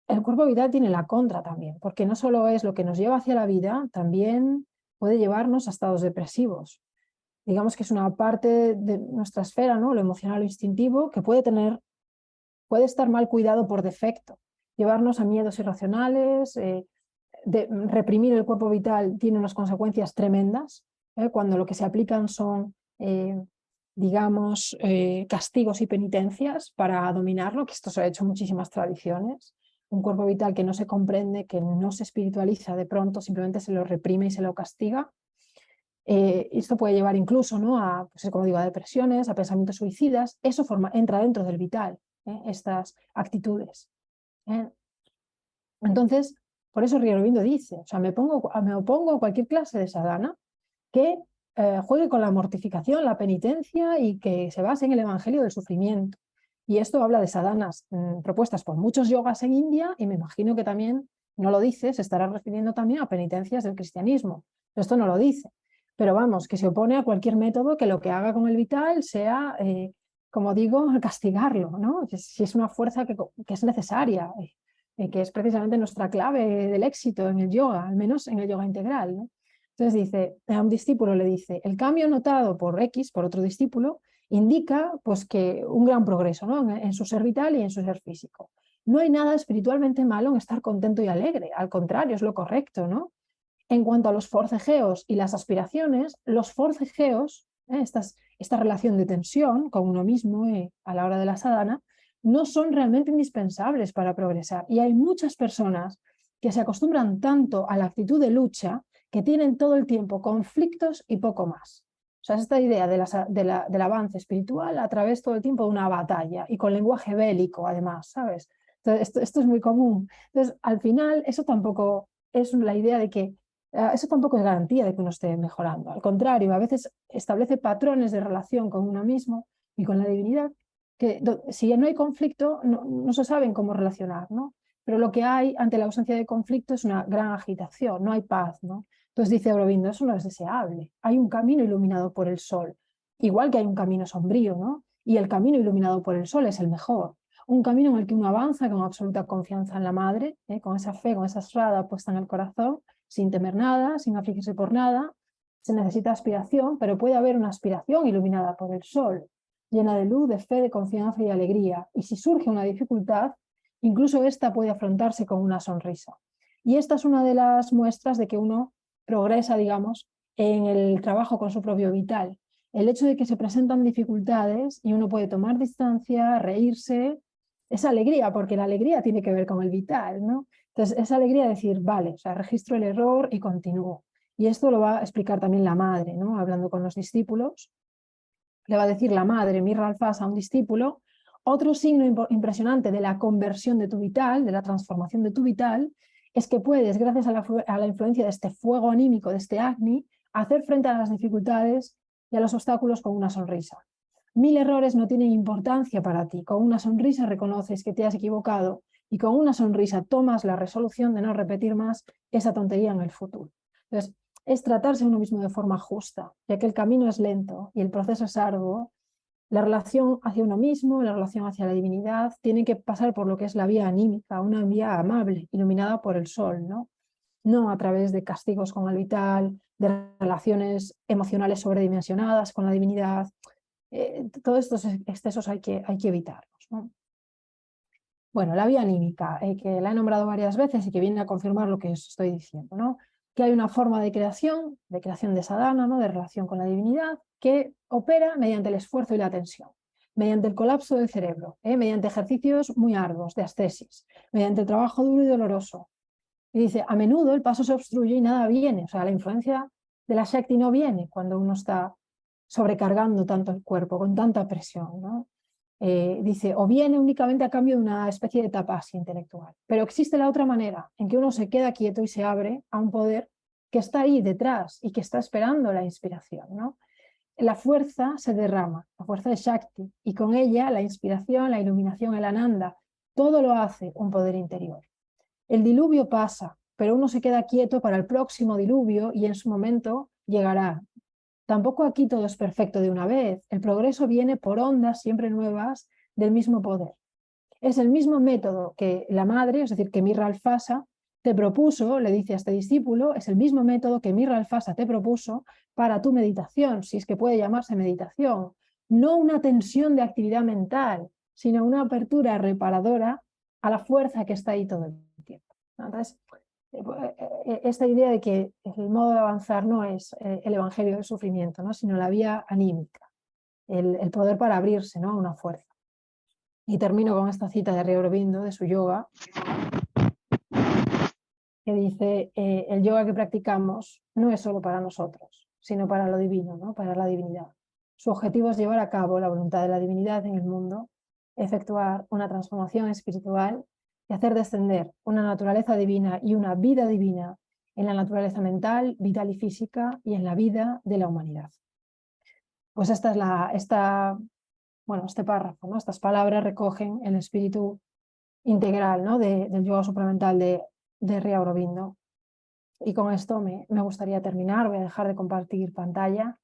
El cuerpo vital tiene la contra también, porque no solo es lo que nos lleva hacia la vida, también puede llevarnos a estados depresivos. Digamos que es una parte de nuestra esfera, ¿no? Lo emocional o instintivo, que puede estar mal cuidado por defecto, llevarnos a miedos irracionales, reprimir el cuerpo vital tiene unas consecuencias tremendas, cuando lo que se aplican son, digamos, castigos y penitencias para dominarlo, que esto se ha hecho en muchísimas tradiciones. Un cuerpo vital que no se comprende, que no se espiritualiza, de pronto simplemente se lo reprime y se lo castiga. Esto puede llevar incluso, ¿no? A, pues, como digo, a depresiones, a pensamientos suicidas. Eso entra dentro del vital, estas actitudes. Entonces, por eso Sri Aurobindo dice, o sea, me opongo a cualquier clase de sadhana que juegue con la mortificación, la penitencia y que se base en el evangelio del sufrimiento. Y esto habla de sadhanas propuestas por muchos yogas en India, y me imagino que también, no lo dice, se estará refiriendo también a penitencias del cristianismo. Esto no lo dice, pero vamos, que se opone a cualquier método que lo que haga con el vital sea, como digo, castigarlo, ¿no? Si es una fuerza que es necesaria, que es precisamente nuestra clave del éxito en el yoga, al menos en el yoga integral, ¿no? Entonces dice, a un discípulo le dice, el cambio notado por X, por otro discípulo, indica pues que un gran progreso, ¿no? En su ser vital y en su ser físico. No hay nada espiritualmente malo en estar contento y alegre, al contrario, es lo correcto, ¿no? En cuanto a los forcejeos y las aspiraciones, los forcejeos, esta relación de tensión con uno mismo a la hora de la sadhana, no son realmente indispensables para progresar. Y hay muchas personas que se acostumbran tanto a la actitud de lucha que tienen todo el tiempo conflictos y poco más. O sea, esta idea del avance espiritual a través todo el tiempo de una batalla y con lenguaje bélico, además, ¿sabes? Entonces, esto es muy común. Entonces, al final, eso tampoco es la idea de que eso tampoco es garantía de que uno esté mejorando. Al contrario, a veces establece patrones de relación con uno mismo y con la divinidad que si no hay conflicto no se saben cómo relacionar, ¿no? Pero lo que hay ante la ausencia de conflicto es una gran agitación, no hay paz, ¿no? Entonces dice Aurobindo, eso no es deseable. Hay un camino iluminado por el sol, igual que hay un camino sombrío, ¿no? Y el camino iluminado por el sol es el mejor. Un camino en el que uno avanza con absoluta confianza en la madre, con esa fe, con esa srada puesta en el corazón, sin temer nada, sin afligirse por nada. Se necesita aspiración, pero puede haber una aspiración iluminada por el sol, llena de luz, de fe, de confianza y alegría. Y si surge una dificultad, incluso esta puede afrontarse con una sonrisa. Y esta es una de las muestras de que uno progresa, digamos, en el trabajo con su propio vital. El hecho de que se presentan dificultades y uno puede tomar distancia, reírse, es alegría, porque la alegría tiene que ver con el vital, ¿no? Entonces, esa alegría de decir, vale, o sea, registro el error y continúo. Y esto lo va a explicar también la madre, ¿no? Hablando con los discípulos. Le va a decir la madre, Mirra Alfás, a un discípulo, otro signo impresionante de la conversión de tu vital, de la transformación de tu vital, es que puedes, gracias a la influencia de este fuego anímico, de este Agni, hacer frente a las dificultades y a los obstáculos con una sonrisa. 1000 errores no tienen importancia para ti. Con una sonrisa reconoces que te has equivocado y con una sonrisa tomas la resolución de no repetir más esa tontería en el futuro. Entonces, es tratarse a uno mismo de forma justa, ya que el camino es lento y el proceso es arduo. La relación hacia uno mismo, la relación hacia la divinidad, tiene que pasar por lo que es la vía anímica, una vía amable, iluminada por el sol, ¿no? No a través de castigos con el vital, de relaciones emocionales sobredimensionadas con la divinidad. Todos estos excesos hay que evitarlos, ¿no? Bueno, la vía anímica, que la he nombrado varias veces y que viene a confirmar lo que os estoy diciendo, ¿no? Que hay una forma de creación de sadhana, ¿no? De relación con la divinidad, que opera mediante el esfuerzo y la tensión, mediante el colapso del cerebro, mediante ejercicios muy arduos de ascesis, mediante el trabajo duro y doloroso. Y dice, a menudo el paso se obstruye y nada viene, o sea, la influencia de la Shakti no viene cuando uno está sobrecargando tanto el cuerpo, con tanta presión, ¿no? Dice, o viene únicamente a cambio de una especie de tapasia intelectual. Pero existe la otra manera, en que uno se queda quieto y se abre a un poder que está ahí detrás y que está esperando la inspiración, ¿no? La fuerza se derrama, la fuerza de Shakti, y con ella la inspiración, la iluminación, el Ananda, todo lo hace un poder interior. El diluvio pasa, pero uno se queda quieto para el próximo diluvio y en su momento llegará. Tampoco aquí todo es perfecto de una vez. El progreso viene por ondas siempre nuevas del mismo poder. Es el mismo método que la madre, es decir, que Mirra Alfasa te propuso, le dice a este discípulo, es el mismo método que Mirra Alfasa te propuso para tu meditación, si es que puede llamarse meditación. No una tensión de actividad mental, sino una apertura reparadora a la fuerza que está ahí todo el tiempo. Entonces, esta idea de que el modo de avanzar no es el evangelio del sufrimiento, ¿no? Sino la vía anímica, el poder para abrirse, ¿no? A una fuerza. Y termino con esta cita de Sri Aurobindo, de su yoga, que dice, el yoga que practicamos no es solo para nosotros, sino para lo divino, ¿no? Para la divinidad. Su objetivo es llevar a cabo la voluntad de la divinidad en el mundo, efectuar una transformación espiritual y hacer descender una naturaleza divina y una vida divina en la naturaleza mental, vital y física y en la vida de la humanidad. Pues esta es este párrafo, ¿no? Estas palabras recogen el espíritu integral, ¿no? del yoga supramental de Sri Aurobindo. Y con esto me gustaría terminar, voy a dejar de compartir pantalla